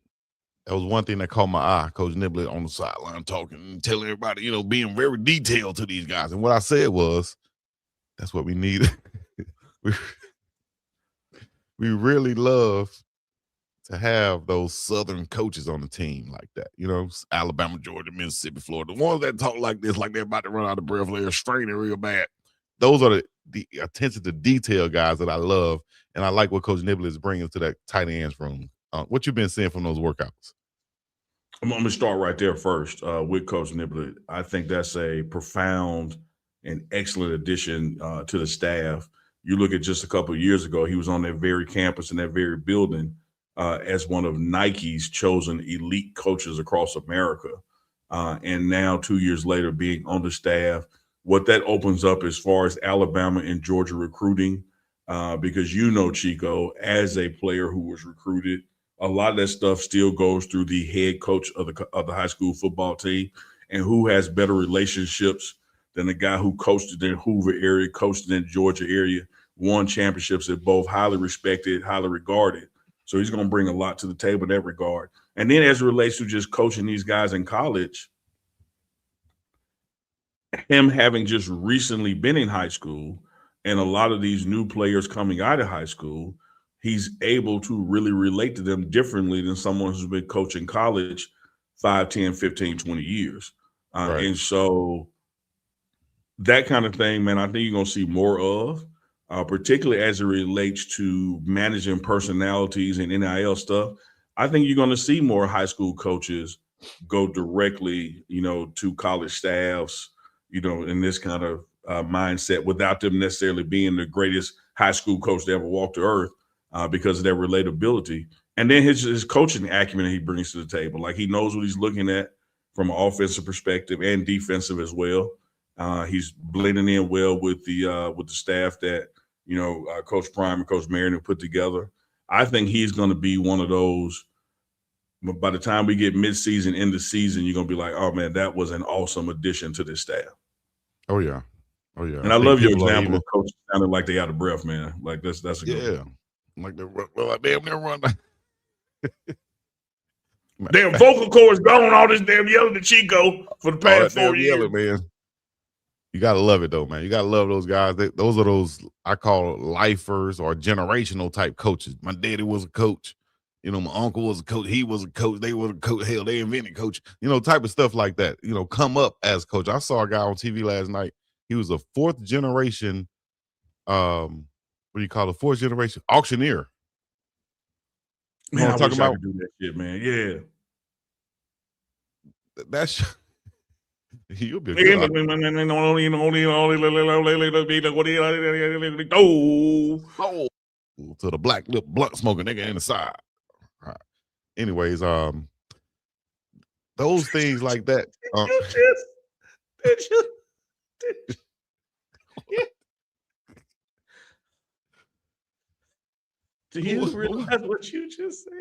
That was one thing that caught my eye. Coach Niblett on the sideline talking and telling everybody, being very detailed to these guys. And what I said was, that's what we need. we really love to have those Southern coaches on the team like that. Alabama, Georgia, Mississippi, Florida. The ones that talk like this, like they're about to run out of breath, they're straining real bad. Those are the attention to detail guys that I love. And I like what Coach Niblett is bringing to that tight ends room. What you been seeing from those workouts? I'm going to start right there first with Coach Niblett. I think that's a profound and excellent addition to the staff. You look at just a couple of years ago, he was on that very campus in that very building as one of Nike's chosen elite coaches across America. And now 2 years later, being on the staff, what that opens up as far as Alabama and Georgia recruiting, because Chico, as a player who was recruited, a lot of that stuff still goes through the head coach of the high school football team, and who has better relationships than the guy who coached in the Hoover area, coached in the Georgia area, won championships at both, highly respected, highly regarded. So he's going to bring a lot to the table in that regard. And then as it relates to just coaching these guys in college, him having just recently been in high school and a lot of these new players coming out of high school, he's able to really relate to them differently than someone who's been coaching college 5, 10, 15, 20 years. Right. And so that kind of thing, man, I think you're going to see more of, particularly as it relates to managing personalities and NIL stuff. I think you're going to see more high school coaches go directly, to college staffs, in this kind of mindset without them necessarily being the greatest high school coach to ever walk the earth, because of their relatability. And then his coaching acumen he brings to the table. Like, he knows what he's looking at from an offensive perspective and defensive as well. He's blending in well with the staff that Coach Prime and Coach Marion have put together. I think he's going to be one of those. By the time we get mid-season, end of season, you're going to be like, oh man, that was an awesome addition to this staff. Oh yeah, oh yeah. And I love your example of coaches sounding like they out of breath, man. Like that's a good one. Like they're damn near run. Damn vocal cords gone. All this damn yelling to Chico for the past 4 years, yelling, man. You gotta love it though, man. You gotta love those guys. Those are those I call lifers or generational type coaches. My daddy was a coach. My uncle was a coach. He was a coach. They were a coach. Hell, they invented coach. Type of stuff like that. Come up as coach. I saw a guy on TV last night. He was a fourth generation. What do you call it? Fourth generation auctioneer. Man, I wish I could do that shit, man. Yeah. That's you'll be a good to the black lip blunt smoking nigga in the side. All right. Anyways, those things like that. Do you realize what you just said?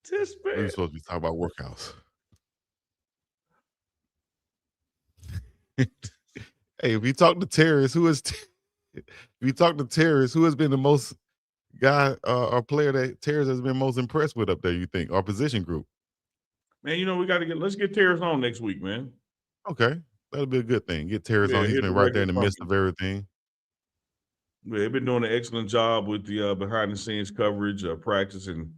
This man. We're supposed to be talking about workouts. Hey, if you talk to terrorists, who has been the most guy or player that Terrace has been most impressed with up there, you think, or position group? Man, let's get Terrace on next week, man. Okay. That'll be a good thing. Get Terrace on. He's been right there in the midst of everything. Yeah, they've been doing an excellent job with the behind the scenes coverage, practice, and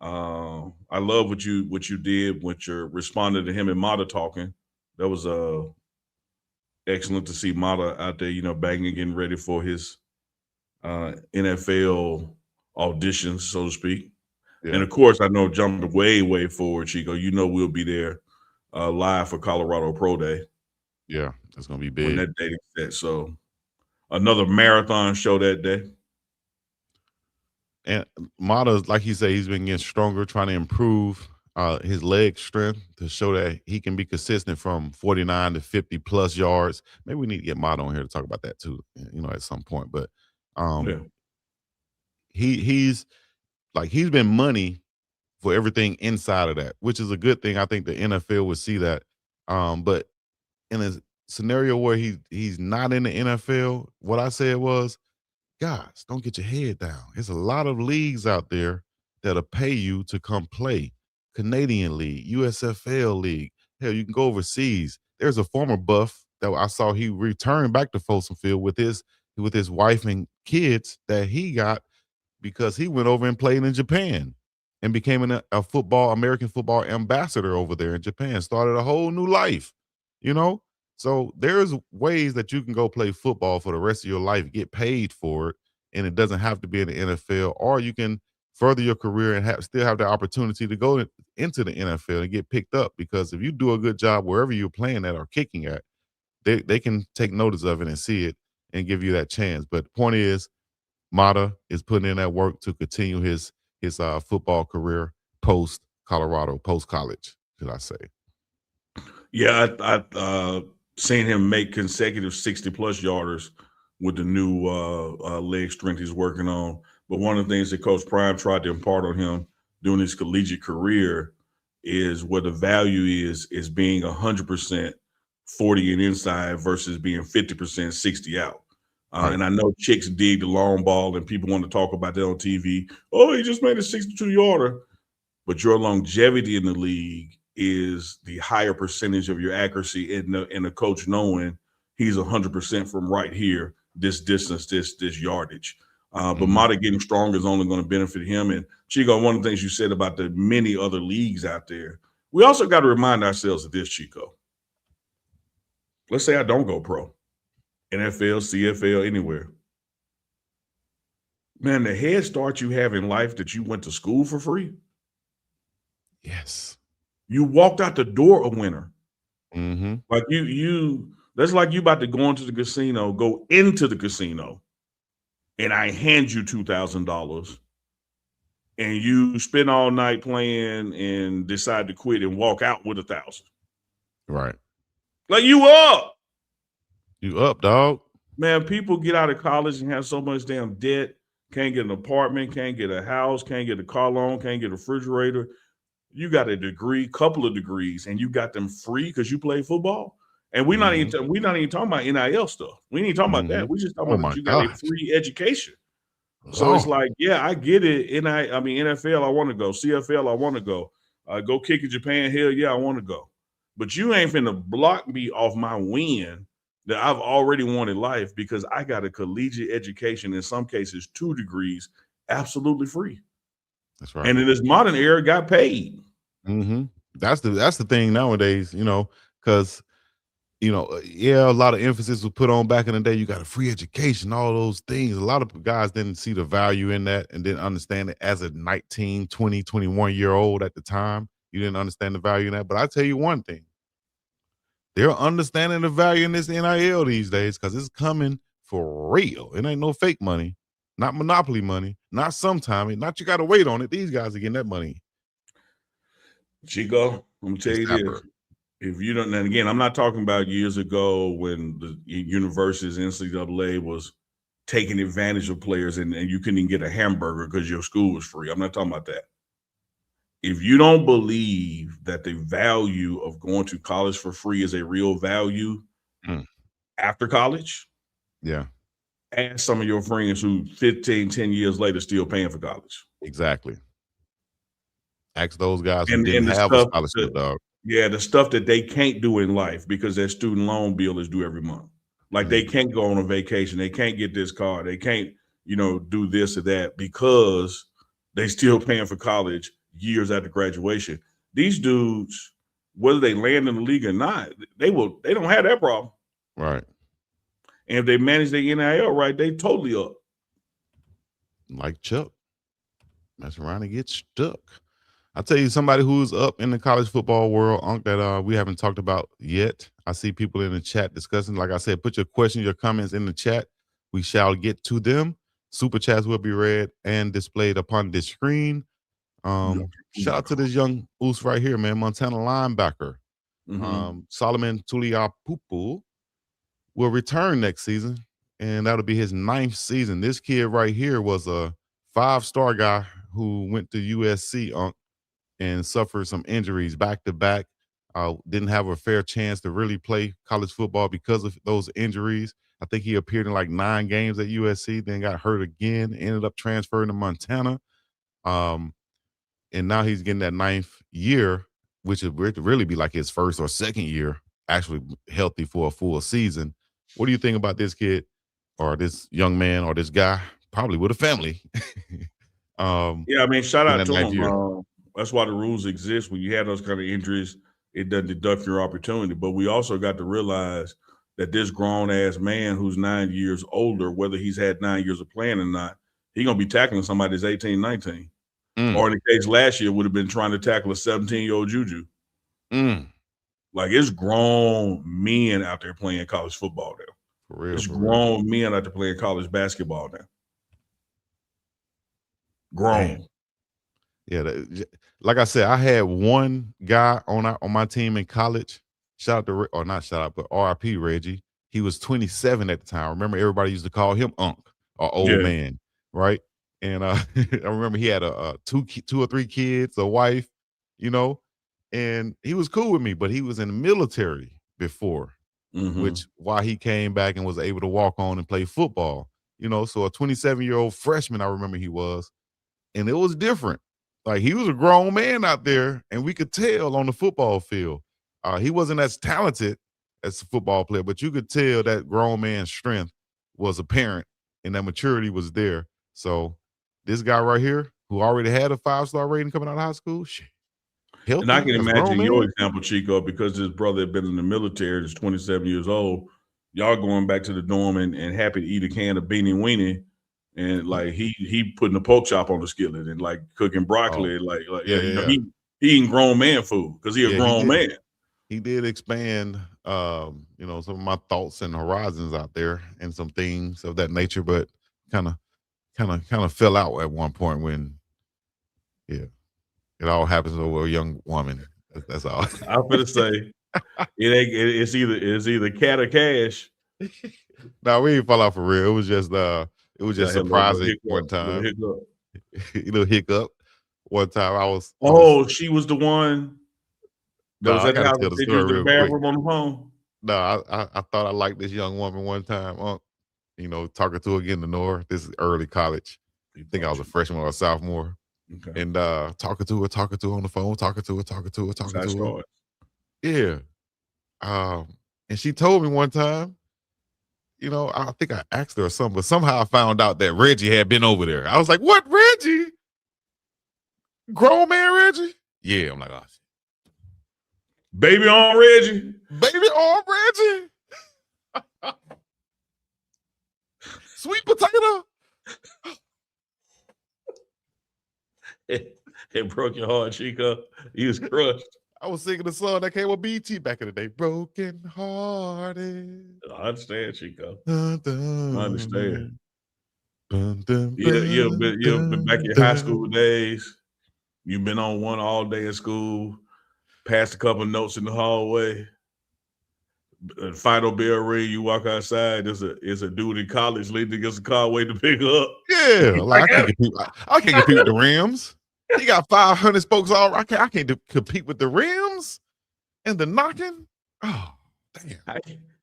I love what you did when you're responding to him and Mata talking. That was excellent to see Mata out there, banging, getting ready for his NFL auditions, so to speak. Yeah. And of course, I know jumping way forward, Chico. We'll be there live for Colorado Pro Day. Yeah, that's gonna be big when that date is set. So another marathon show that day. And Mata, like he said, he's been getting stronger, trying to improve his leg strength to show that he can be consistent from 49 to 50 plus yards. Maybe we need to get Mata on here to talk about that too, at some point. But he's been money for everything inside of that, which is a good thing. I think the NFL would see that. But in a scenario where he's not in the NFL, what I said was, guys, don't get your head down. There's a lot of leagues out there that'll pay you to come play. Canadian League, USFL League. Hell, you can go overseas. There's a former Buff that I saw he returned back to Folsom Field with his wife and kids that he got because he went over and played in Japan and became a American football ambassador over there in Japan. Started a whole new life, So there's ways that you can go play football for the rest of your life, get paid for it, and it doesn't have to be in the NFL, or you can further your career and still have the opportunity to go into the NFL and get picked up, because if you do a good job wherever you're playing at or kicking at, they can take notice of it and see it and give you that chance. But the point is, Mata is putting in that work to continue his football career post Colorado, post college, should I say. Yeah, I seen him make consecutive 60-plus yarders with the new leg strength he's working on. But one of the things that Coach Prime tried to impart on him during his collegiate career is where the value is being 100% 40 and inside versus being 50% 60 out. Right. And I know chicks dig the long ball and people want to talk about that on TV. Oh, he just made a 62-yarder. But your longevity in the league is the higher percentage of your accuracy, and the coach knowing he's 100% from right here, this distance, this yardage. But Mata getting stronger is only going to benefit him. And Chico, one of the things you said about the many other leagues out there, we also got to remind ourselves of this, Chico. Let's say I don't go pro, NFL, CFL, anywhere. Man, the head start you have in life that you went to school for free. Yes. You walked out the door a winner. Mm-hmm. Like that's like you about to go into the casino, go into the casino, and I hand you $2,000, and you spend all night playing and decide to quit and walk out with 1,000. Right. Like you up. You up, dog. Man, people get out of college and have so much damn debt, can't get an apartment, can't get a house, can't get a car loan, can't get a refrigerator. You got a degree, couple of degrees, and you got them free because you play football. And we're not even talking about NIL stuff. We ain't even talking about that. We just talking about that you got a free education. So it's like, yeah, I get it. I mean, NFL, I want to go. CFL, I want to go. Go kick in Japan, hell yeah, I want to go. But you ain't finna block me off my win that I've already won in life because I got a collegiate education, in some cases 2 degrees, absolutely free. That's right. And in this modern era, got paid. Mm-hmm. That's the thing nowadays, because a lot of emphasis was put on back in the day. You got a free education, all those things. A lot of guys didn't see the value in that and didn't understand it as a 19, 20, 21-year-old at the time. You didn't understand the value in that. But I tell you one thing, they're understanding the value in this NIL these days because it's coming for real. It ain't no fake money, not monopoly money, not sometime, not you got to wait on it. These guys are getting that money. Chico, I'm going to tell you this. If you don't, and again, I'm not talking about years ago when the universities, NCAA was taking advantage of players and you couldn't even get a hamburger because your school was free. I'm not talking about that. If you don't believe that the value of going to college for free is a real value after college, ask some of your friends who 15, 10 years later still paying for college. Exactly. Ask those guys who didn't have a scholarship, dog. Yeah, the stuff that they can't do in life because their student loan bill is due every month. Like they can't go on a vacation. They can't get this car. They can't, do this or that because they still paying for college years after graduation. These dudes, whether they land in the league or not, they don't have that problem. Right. And if they manage their NIL right, they totally up. Like Chuck. Mess around and get stuck. I'll tell you somebody who's up in the college football world, that we haven't talked about yet. I see people in the chat discussing. Like I said, put your questions, your comments in the chat. We shall get to them. Super chats will be read and displayed upon this screen. Shout out to this young Oos right here, man. Montana linebacker. Solomon Tuliapupu will return next season, and that'll be his 9th season. This kid right here was a 5-star guy who went to USC and suffered some injuries back-to-back. Didn't have a fair chance to really play college football because of those injuries. I think he appeared in like 9 games at USC, then got hurt again, ended up transferring to Montana. And now he's getting that 9th year, which would really be like his 1st or 2nd year, actually healthy for a full season. What do you think about this kid or this young man or this guy, probably with a family? Yeah, I mean, shout out to him. That's why the rules exist. When you have those kind of injuries, it doesn't deduct your opportunity. But we also got to realize that this grown-ass man who's 9 years older, whether he's had 9 years of playing or not, he's going to be tackling somebody that's 18, 19. Or in the case last year, would have been trying to tackle a 17-year-old Juju. Like, it's grown men out there playing college football now. For real. It's grown men out there playing college basketball now. Grown. Damn. Yeah, like I said, I had one guy on my team in college. Shout out to, or not shout out, but RIP Reggie. He was 27 at the time. Remember, everybody used to call him Unk or old man, right? And I remember he had a two or three kids, a wife, and he was cool with me. But he was in the military before, which why he came back and was able to walk on and play football. So a 27-year-old freshman, I remember he was, and it was different. Like, he was a grown man out there, and we could tell on the football field. He wasn't as talented as a football player, but you could tell that grown man's strength was apparent and that maturity was there. So this guy right here, who already had a 5-star rating coming out of high school, shit, and I healthy can as a grown imagine your man. example, Chico, because his brother had been in the military, he's 27 years old. Y'all going back to the dorm and happy to eat a can of beanie weenie. And like he putting the pork chop on the skillet and like cooking broccoli, like Yeah. he eating grown man food because he a grown man. He did expand, some of my thoughts and horizons out there and some things of that nature, but kind of fell out at one point when, it all happens over a young woman. That's all. I'm gonna say it's either cat or cash. No, we didn't fall out for real. It was just surprising one time. Little hiccup. One time I was. She was the one. I gotta tell the story real quick. On the phone. No, I thought I liked this young woman one time. Talking to her again to know her. This is early college. I think I was a freshman or a sophomore. Okay. And talking to her on the phone, talking to her. Yeah. And she told me one time, I think I asked her or something, but somehow I found out that Reggie had been over there. I was like, what, Reggie? Grown man Reggie? Yeah, I'm like, oh, shit. Baby on Reggie. Baby on Reggie. Sweet potato. It broke your heart, Chico. You was crushed. I was singing the song that came with BT back in the day. Broken hearted. I understand, Chico. Dun, dun, I understand. Dun, dun, You've been back in your high school days. You've been on one all day at school, passed a couple notes in the hallway. Final bell ring, you walk outside. There's a dude in college leaning against the car waiting to pick up. Yeah, like I can't compete with the rims. He got 500 spokes all. I can't compete with the rims and the knocking. Oh, damn!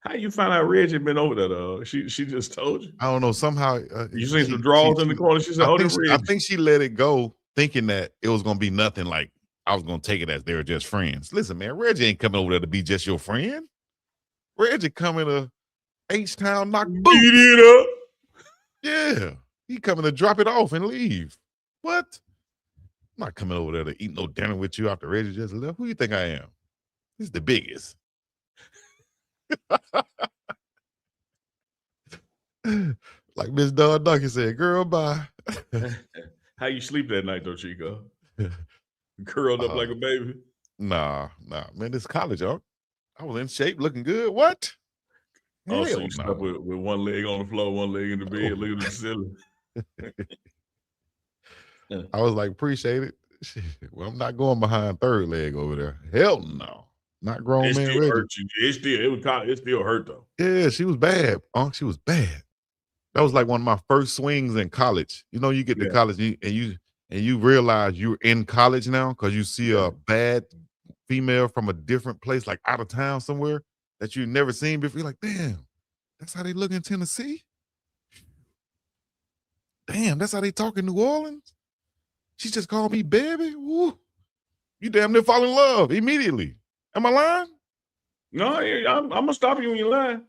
How you find out Reggie been over there though? She just told you. I don't know. Somehow you seen some draws in the corner. She said, I think she let it go, thinking that it was gonna be nothing. Like I was gonna take it as they were just friends. Listen, man, Reggie ain't coming over there to be just your friend. Reggie coming to H-Town, knock boot. Beat it up. Yeah, he coming to drop it off and leave. What? I'm not coming over there to eat no dinner with you after Reggie just left. Who you think I am? He's the biggest. Like Miss Dawn Ducky said, girl, bye. How you sleep that night though, Chico? Curled up like a baby? Nah, man, this college, y'all. I was in shape, looking good. What? Oh, so you slept with one leg on the floor, one leg in the bed, looking at the ceiling. I was like, appreciate it. Well, I'm not going behind third leg over there. Hell no. Not grown man Still Reggie. hurt you. It still hurt though. Yeah, she was bad. She was bad. That was like one of my first swings in college. You get to college and you realize you're in college now because you see a bad female from a different place, like out of town somewhere that you've never seen before. You're like, damn, that's how they look in Tennessee? Damn, that's how they talk in New Orleans? She just called me baby? Woo. You damn near fall in love immediately. Am I lying? No, I'm going to stop you when you're lying.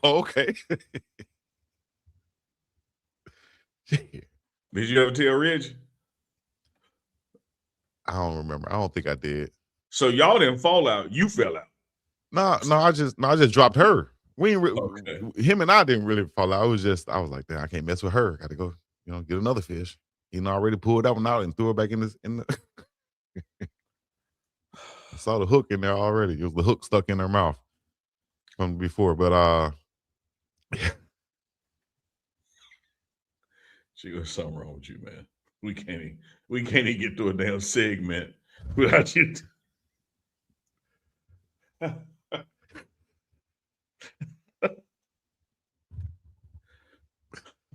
Okay. Did you ever tell Reggie? I don't remember. I don't think I did. So y'all didn't fall out. You fell out. No, I just dropped her. Him and I didn't really fall out. I was like, damn, I can't mess with her. Got to go, get another fish. Already pulled that one out and threw it back in the I saw the hook in there already. It was the hook stuck in her mouth from before, but she goes, something wrong with you, man. We can't even get through a damn segment without you.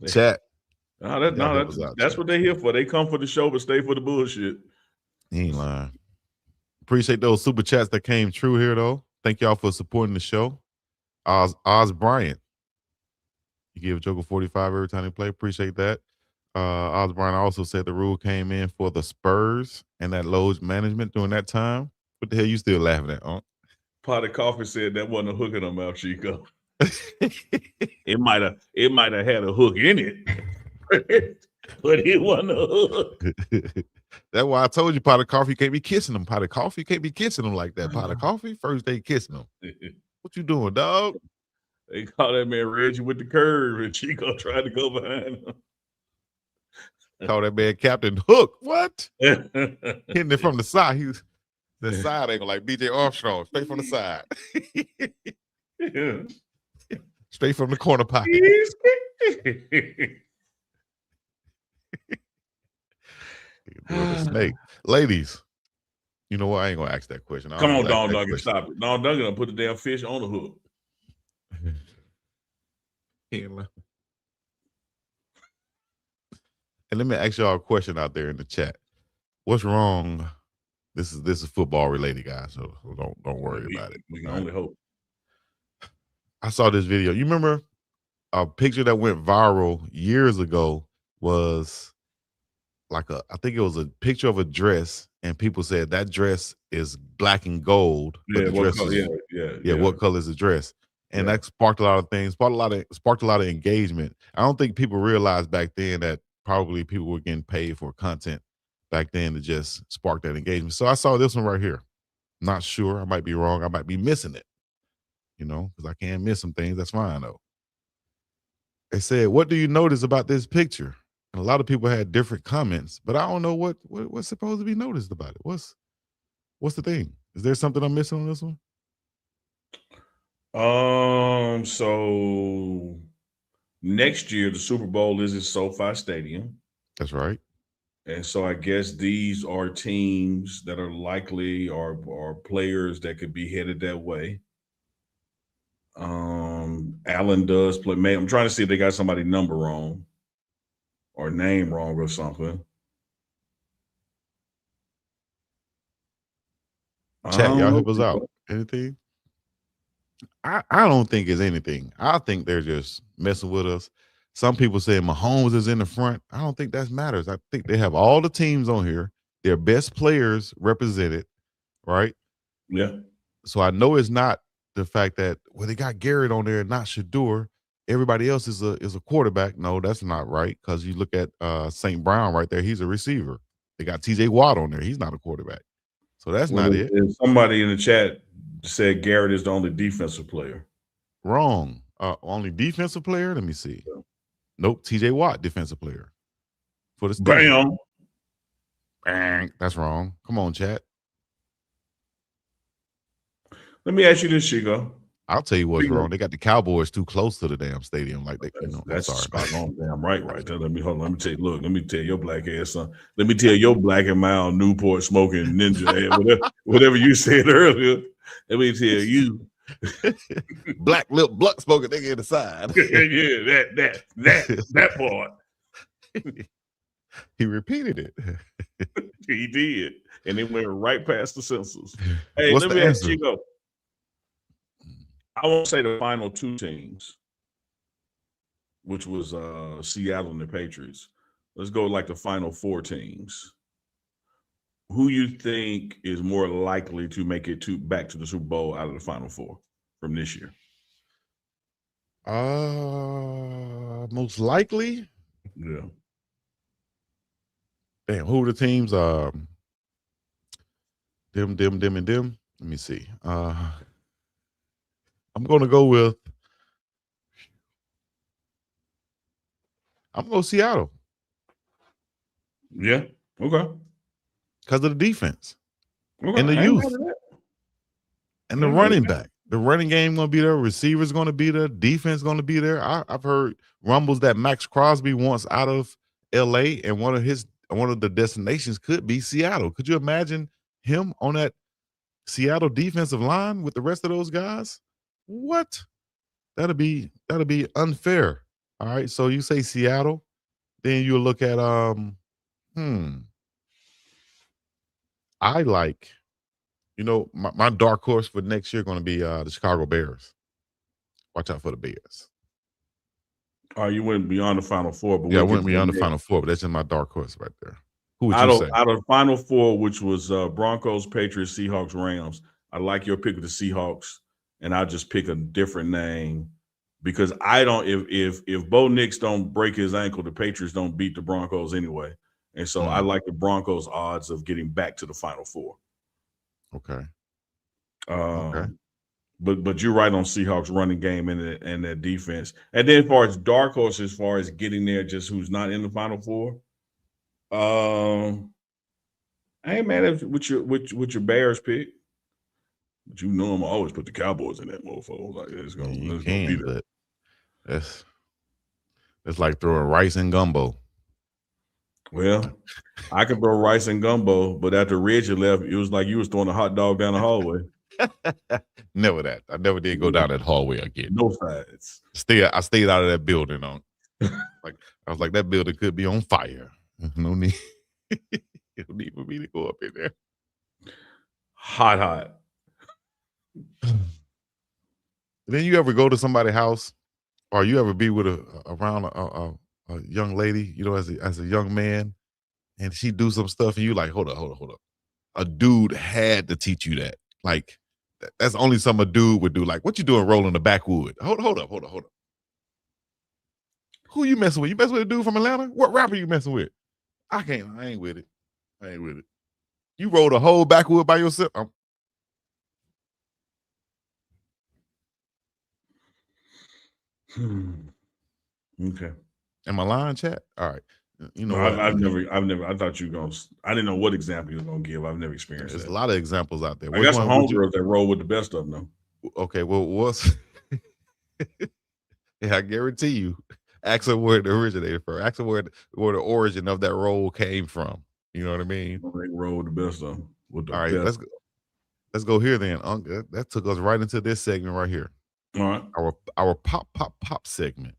Chat. That's what they're here for. They come for the show, but stay for the bullshit. He ain't lying. Appreciate those super chats that came true here, though. Thank y'all for supporting the show. Oz Bryant. You give Joker 45 every time they play. Appreciate that. Oz Bryant also said the rule came in for the Spurs and that load management during that time. What the hell you still laughing at, huh? Pot of Coffee said that wasn't a hook in her mouth, Chico. It might have had a hook in it, but it wasn't a hook. That's why I told you, Pot of Coffee can't be kissing them. Pot of Coffee can't be kissing them like that. Pot of Coffee, first day kissing them. What you doing, dog? They call that man Reggie with the curve, and Chico tried to go behind him. Call that man Captain Hook. What? Hitting it from the side. The side angle like BJ Armstrong, straight from the side. Straight from the corner pocket. Snake. Ladies, you know what? I ain't gonna ask that question. Come on, Don Duncan, stop it. Don Duncan gonna put the damn fish on the hook. And let me ask y'all a question out there in the chat. What's wrong? This is football related, guys. So don't worry about it. We can only hope. I saw this video. You remember a picture that went viral years ago was like I think it was a picture of a dress, and people said that dress is black and gold. But the dress what color is the dress? And that sparked a lot of things, sparked a lot of engagement. I don't think people realized back then that probably people were getting paid for content back then to just spark that engagement. So I saw this one right here. Not sure. I might be wrong. I might be missing it. Because I can miss some things. That's fine though. They said, "What do you notice about this picture?" And a lot of people had different comments, but I don't know what's supposed to be noticed about it. What's the thing? Is there something I'm missing on this one? So next year the Super Bowl is at SoFi Stadium. That's right. And so I guess these are teams that are likely or players that could be headed that way. Allen does play. Man, I'm trying to see if they got somebody number wrong or name wrong or something. Chat, y'all help us out. Anything? I don't think it's anything. I think they're just messing with us. Some people say Mahomes is in the front. I don't think that matters. I think they have all the teams on here, their best players represented, right? Yeah. So I know it's not the fact that they got Garrett on there and not Shador. Everybody else is a quarterback. No, that's not right, because you look at St. Brown right there. He's a receiver. They got TJ Watt on there. He's not a quarterback. So that's not it. Somebody in the chat said Garrett is the only defensive player. Wrong. Only defensive player? Let me see. Yeah. Nope. TJ Watt, defensive player. For the Steelers. Bang. That's wrong. Come on, chat. Let me ask you this, Chico. I'll tell you what's wrong. They got the Cowboys too close to the damn stadium. Like that's spot on. Damn right there. Let me tell you. Look, let me tell your black ass son. Let me tell your black and mild Newport smoking ninja whatever you said earlier. Let me tell you. Black lip blunt smoking nigga in the side. that part. He repeated it. He did. And it went right past the censors. Hey, let me ask you go. I won't say the final two teams, which was Seattle and the Patriots. Let's go like the final four teams. Who you think is more likely to make it back to the Super Bowl out of the final four from this year? Most likely? Yeah. Damn, who are the teams? Them, and them. Let me see. I'm going to go with Seattle. Yeah. Okay. Because of the defense. Okay. And the youth. And the running back. The running game going to be there. Receivers going to be there. Defense going to be there. I've heard rumbles that Max Crosby wants out of LA, and one of the destinations could be Seattle. Could you imagine him on that Seattle defensive line with the rest of those guys? What? That'll be unfair. All right. So you say Seattle, then you look at I like, my dark horse for next year going to be the Chicago Bears. Watch out for the Bears. You went beyond the Final Four, but I went beyond the Final Four, but that's just my dark horse right there. Who would you say? Out of Final Four, which was Broncos, Patriots, Seahawks, Rams, I like your pick of the Seahawks, and I'll just pick a different name because I don't. If Bo Nix don't break his ankle, the Patriots don't beat the Broncos anyway, and so I like the Broncos' odds of getting back to the Final Four. Okay. But you're right on Seahawks running game and their defense. And then as far as dark horse, as far as getting there, just who's not in the Final Four. I ain't mad with your Bears pick, but you know I'm always put the Cowboys in that mofo. Like it's gonna be there. But it's like throwing rice and gumbo. Well, I could throw rice and gumbo, but after Reggie left, it was like you was throwing a hot dog down the hallway. Never that. I never did go down that hallway again. No sides. I stayed out of that building on. Like I was like, that building could be on fire. No need. No need for me to go up in there. Hot. Then you ever go to somebody's house, or you ever be with around a young lady, you know, as a young man, and she do some stuff, and you like, hold up. A dude had to teach you that. Like that's only something a dude would do. Like, what you doing rolling the backwood? Hold up. Who you messing with? You messing with a dude from Atlanta? What rapper you messing with? I ain't with it. You rolled a whole backwood by yourself. Okay. Am I lying, chat? All right. You know, I've never. I thought you were gonna. I didn't know what example you were gonna give. I've never experienced. There's a lot of examples out there. I got some homegirls that roll with the best of them. Okay, well, what's? Yeah, I guarantee you. Ask them where it originated from. Ask them where the origin of that role came from. You know what I mean? They roll with the best of them. All right, let's go here then. That took us right into this segment right here. All right, our pop segment.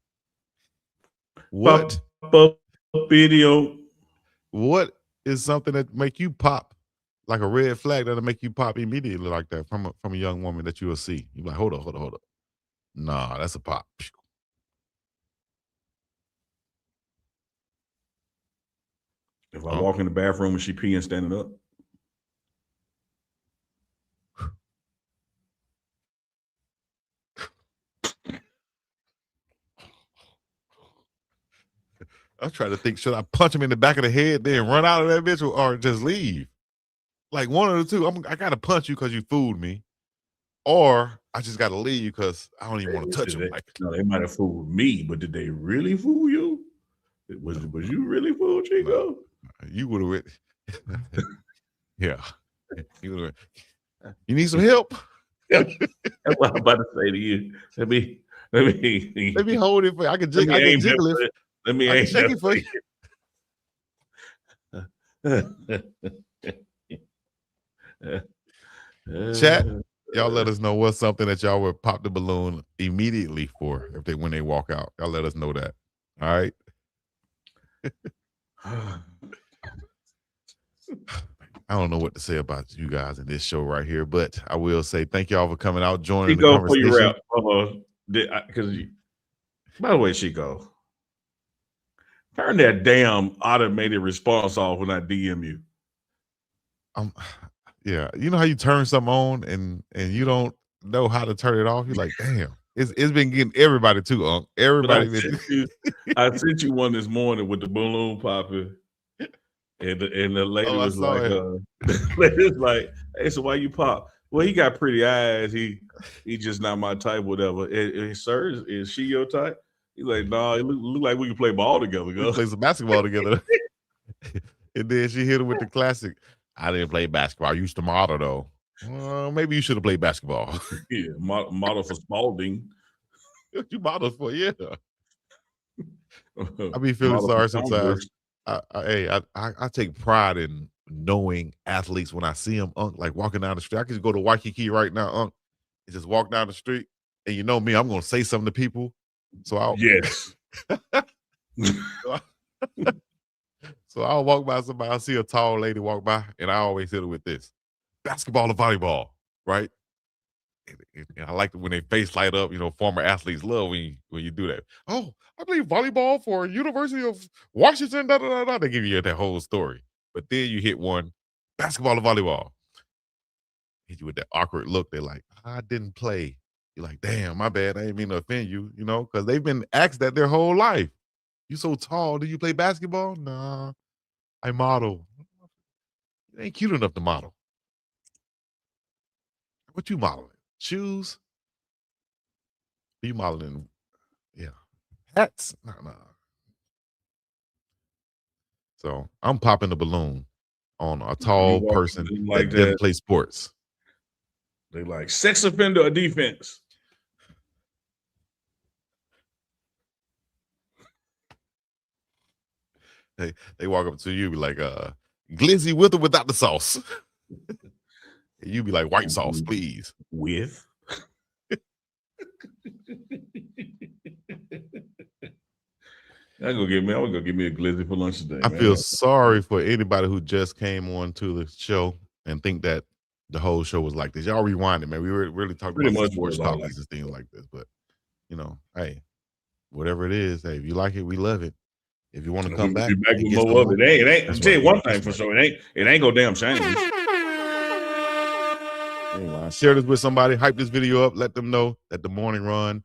What video? What is something that make you pop like a red flag that'll make you pop immediately like that from a young woman that you will see? You're like, hold up. Nah, that's a pop. If I walk in the bathroom and she peeing standing up. I was trying to think, should I punch him in the back of the head, then run out of that bitch, or just leave? Like one of the two. I gotta punch you because you fooled me, or I just gotta leave because I don't even want to touch him. No, they might have fooled me, but did they really fool you? Was you really fooled, Chico? No, you would have. Yeah, you would have. You need some help? That's what I'm about to say to you. Let me hold it for you. I can jiggle it. Let me aim it for you. Chat, y'all let us know what's something that y'all would pop the balloon immediately for when they walk out. Y'all let us know that. All right. I don't know what to say about you guys in this show right here, but I will say thank y'all for coming out, joining the conversation. For your rap, because by the way, Chico, turn that damn automated response off when I DM you. Yeah, you know how you turn something on and you don't know how to turn it off. You're like, damn, it's been getting everybody too. Everybody. I sent you one this morning with the balloon popping, and the lady was like, hey, so why you pop? Well, he got pretty eyes. He just not my type, whatever. Sir, is she your type? He's like, nah, it look like we can play ball together. We play some basketball together. And then she hit him with the classic. I didn't play basketball. I used to model though. Well, maybe you should have played basketball. Yeah, model for Spalding. You modeled for, yeah. I be feeling sorry sometimes. I take pride in knowing athletes when I see them, like walking down the street. I could just go to Waikiki right now, and just walk down the street. And you know me, I'm going to say something to people. So So I'll walk by somebody, I'll see a tall lady walk by, and I always hit her with this: basketball or volleyball, right? And I like when they face light up. You know, former athletes love when you do that. Oh, I believe volleyball for University of Washington. Da, da, da, da. They give you that whole story, but then you hit one: basketball or volleyball. hit you with that awkward look. They're like, I didn't play. You're like, damn, my bad. I didn't mean to offend you, because they've been asked that their whole life. You so tall. Did you play basketball? Nah, I model. You ain't cute enough to model. What you modeling? Shoes? You modeling? Yeah. Hats? Nah. So I'm popping the balloon on a tall person that didn't play sports. They like sex offender or defense. They walk up to you, be like, glizzy with or without the sauce? And you be like, white sauce, please. With? I'm gonna give me a glizzy for lunch today. I feel sorry for anybody who just came on to the show and think that the whole show was like this. Y'all rewind it, man. We were really talking about sports topics and things like this. But hey, whatever it is, hey, if you like it, we love it. If you want to come back, with more of it. It ain't. I'm tell you one thing for sure. It ain't go damn shame. Anyway, share this with somebody. Hype this video up. Let them know that the morning run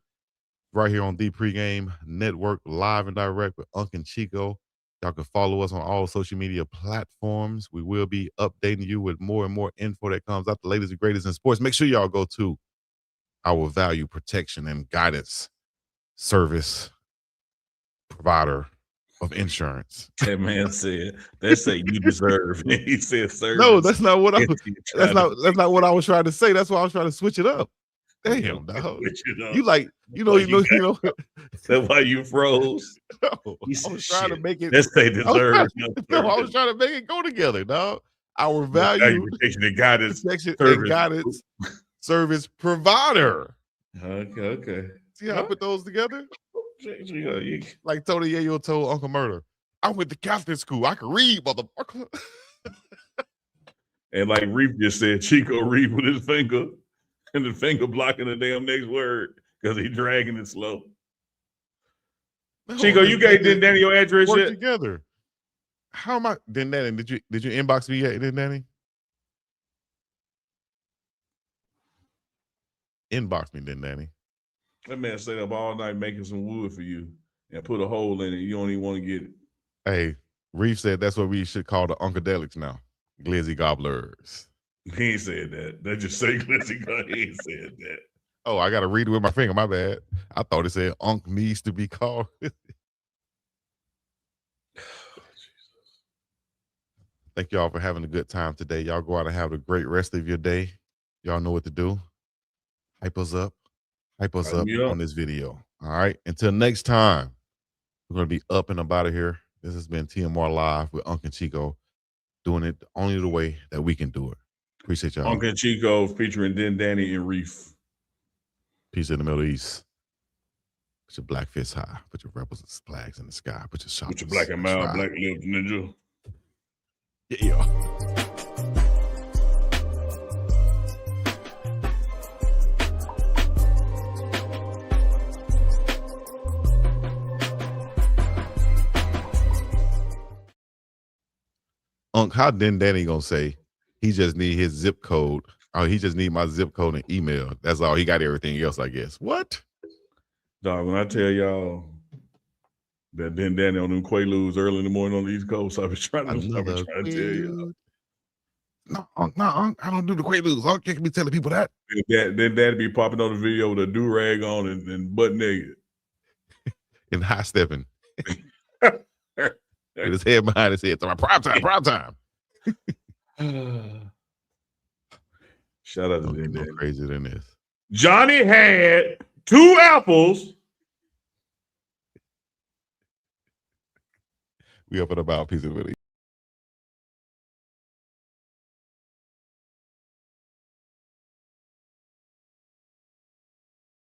right here on the Pregame Network, live and direct with UNK CHICO. Y'all can follow us on all social media platforms. We will be updating you with more and more info that comes out, the latest and greatest in sports. Make sure y'all go to our value protection and guidance service provider of insurance. That man said, "That's say you deserve." He said, "Service." No, that's not what that's not what I was trying to say. That's why I was trying to switch it up. Damn, dog. You like, That's why you froze. No, I was trying to make it. Let's say deserve. I was trying to make it go together, dog. Our value protection and guidance service provider. Okay. See how I put those together? Like Tony Yayo told Uncle Murder, I went to Catholic school. I can read, motherfucker. And like Reef just said, Chico read with his finger, and the finger blocking the damn next word because he dragging it slow. No, Chico, you gave Danny your address yet? Together. How am I? Danny, did you inbox me yet, Danny? Inbox me, Danny. That man stayed up all night making some wood for you and put a hole in it. You don't even want to get it. Hey, Reef said that's what we should call the Uncadelics now. Glizzy Gobblers. He ain't said that. That just say Glizzy Gobblers. He ain't said that. Oh, I got to read it with my finger. My bad. I thought it said Unk needs to be called. Thank y'all for having a good time today. Y'all go out and have a great rest of your day. Y'all know what to do. Hype us up. Hype us up on this video. All right. Until next time, we're going to be up and about of here. This has been TMR Live with UNK CHICO, doing it only the way that we can do it. Appreciate y'all. UNK CHICO featuring Danny and Reef. Peace in the Middle East. Put your black fists high. Put your rebels and flags in the sky. Put your shots. Put your black and mild, black lips, ninja. Yeah. Unc, how Danny gonna say he just need his zip code? Oh, he just need my zip code and email. That's all. He got everything else, I guess. What? Dog, when I tell y'all that Danny on them Quaaludes early in the morning on the East Coast, I was trying to tell you. No, Unc, I don't do the Quaaludes. Unc can't be telling people that. Then Daddy be popping on the video with a do-rag on and butt naked. And high stepping. With his head behind his head. So prime time. Shout out to Danny. No crazier than this. Johnny had 2 apples. We up and about. Peace and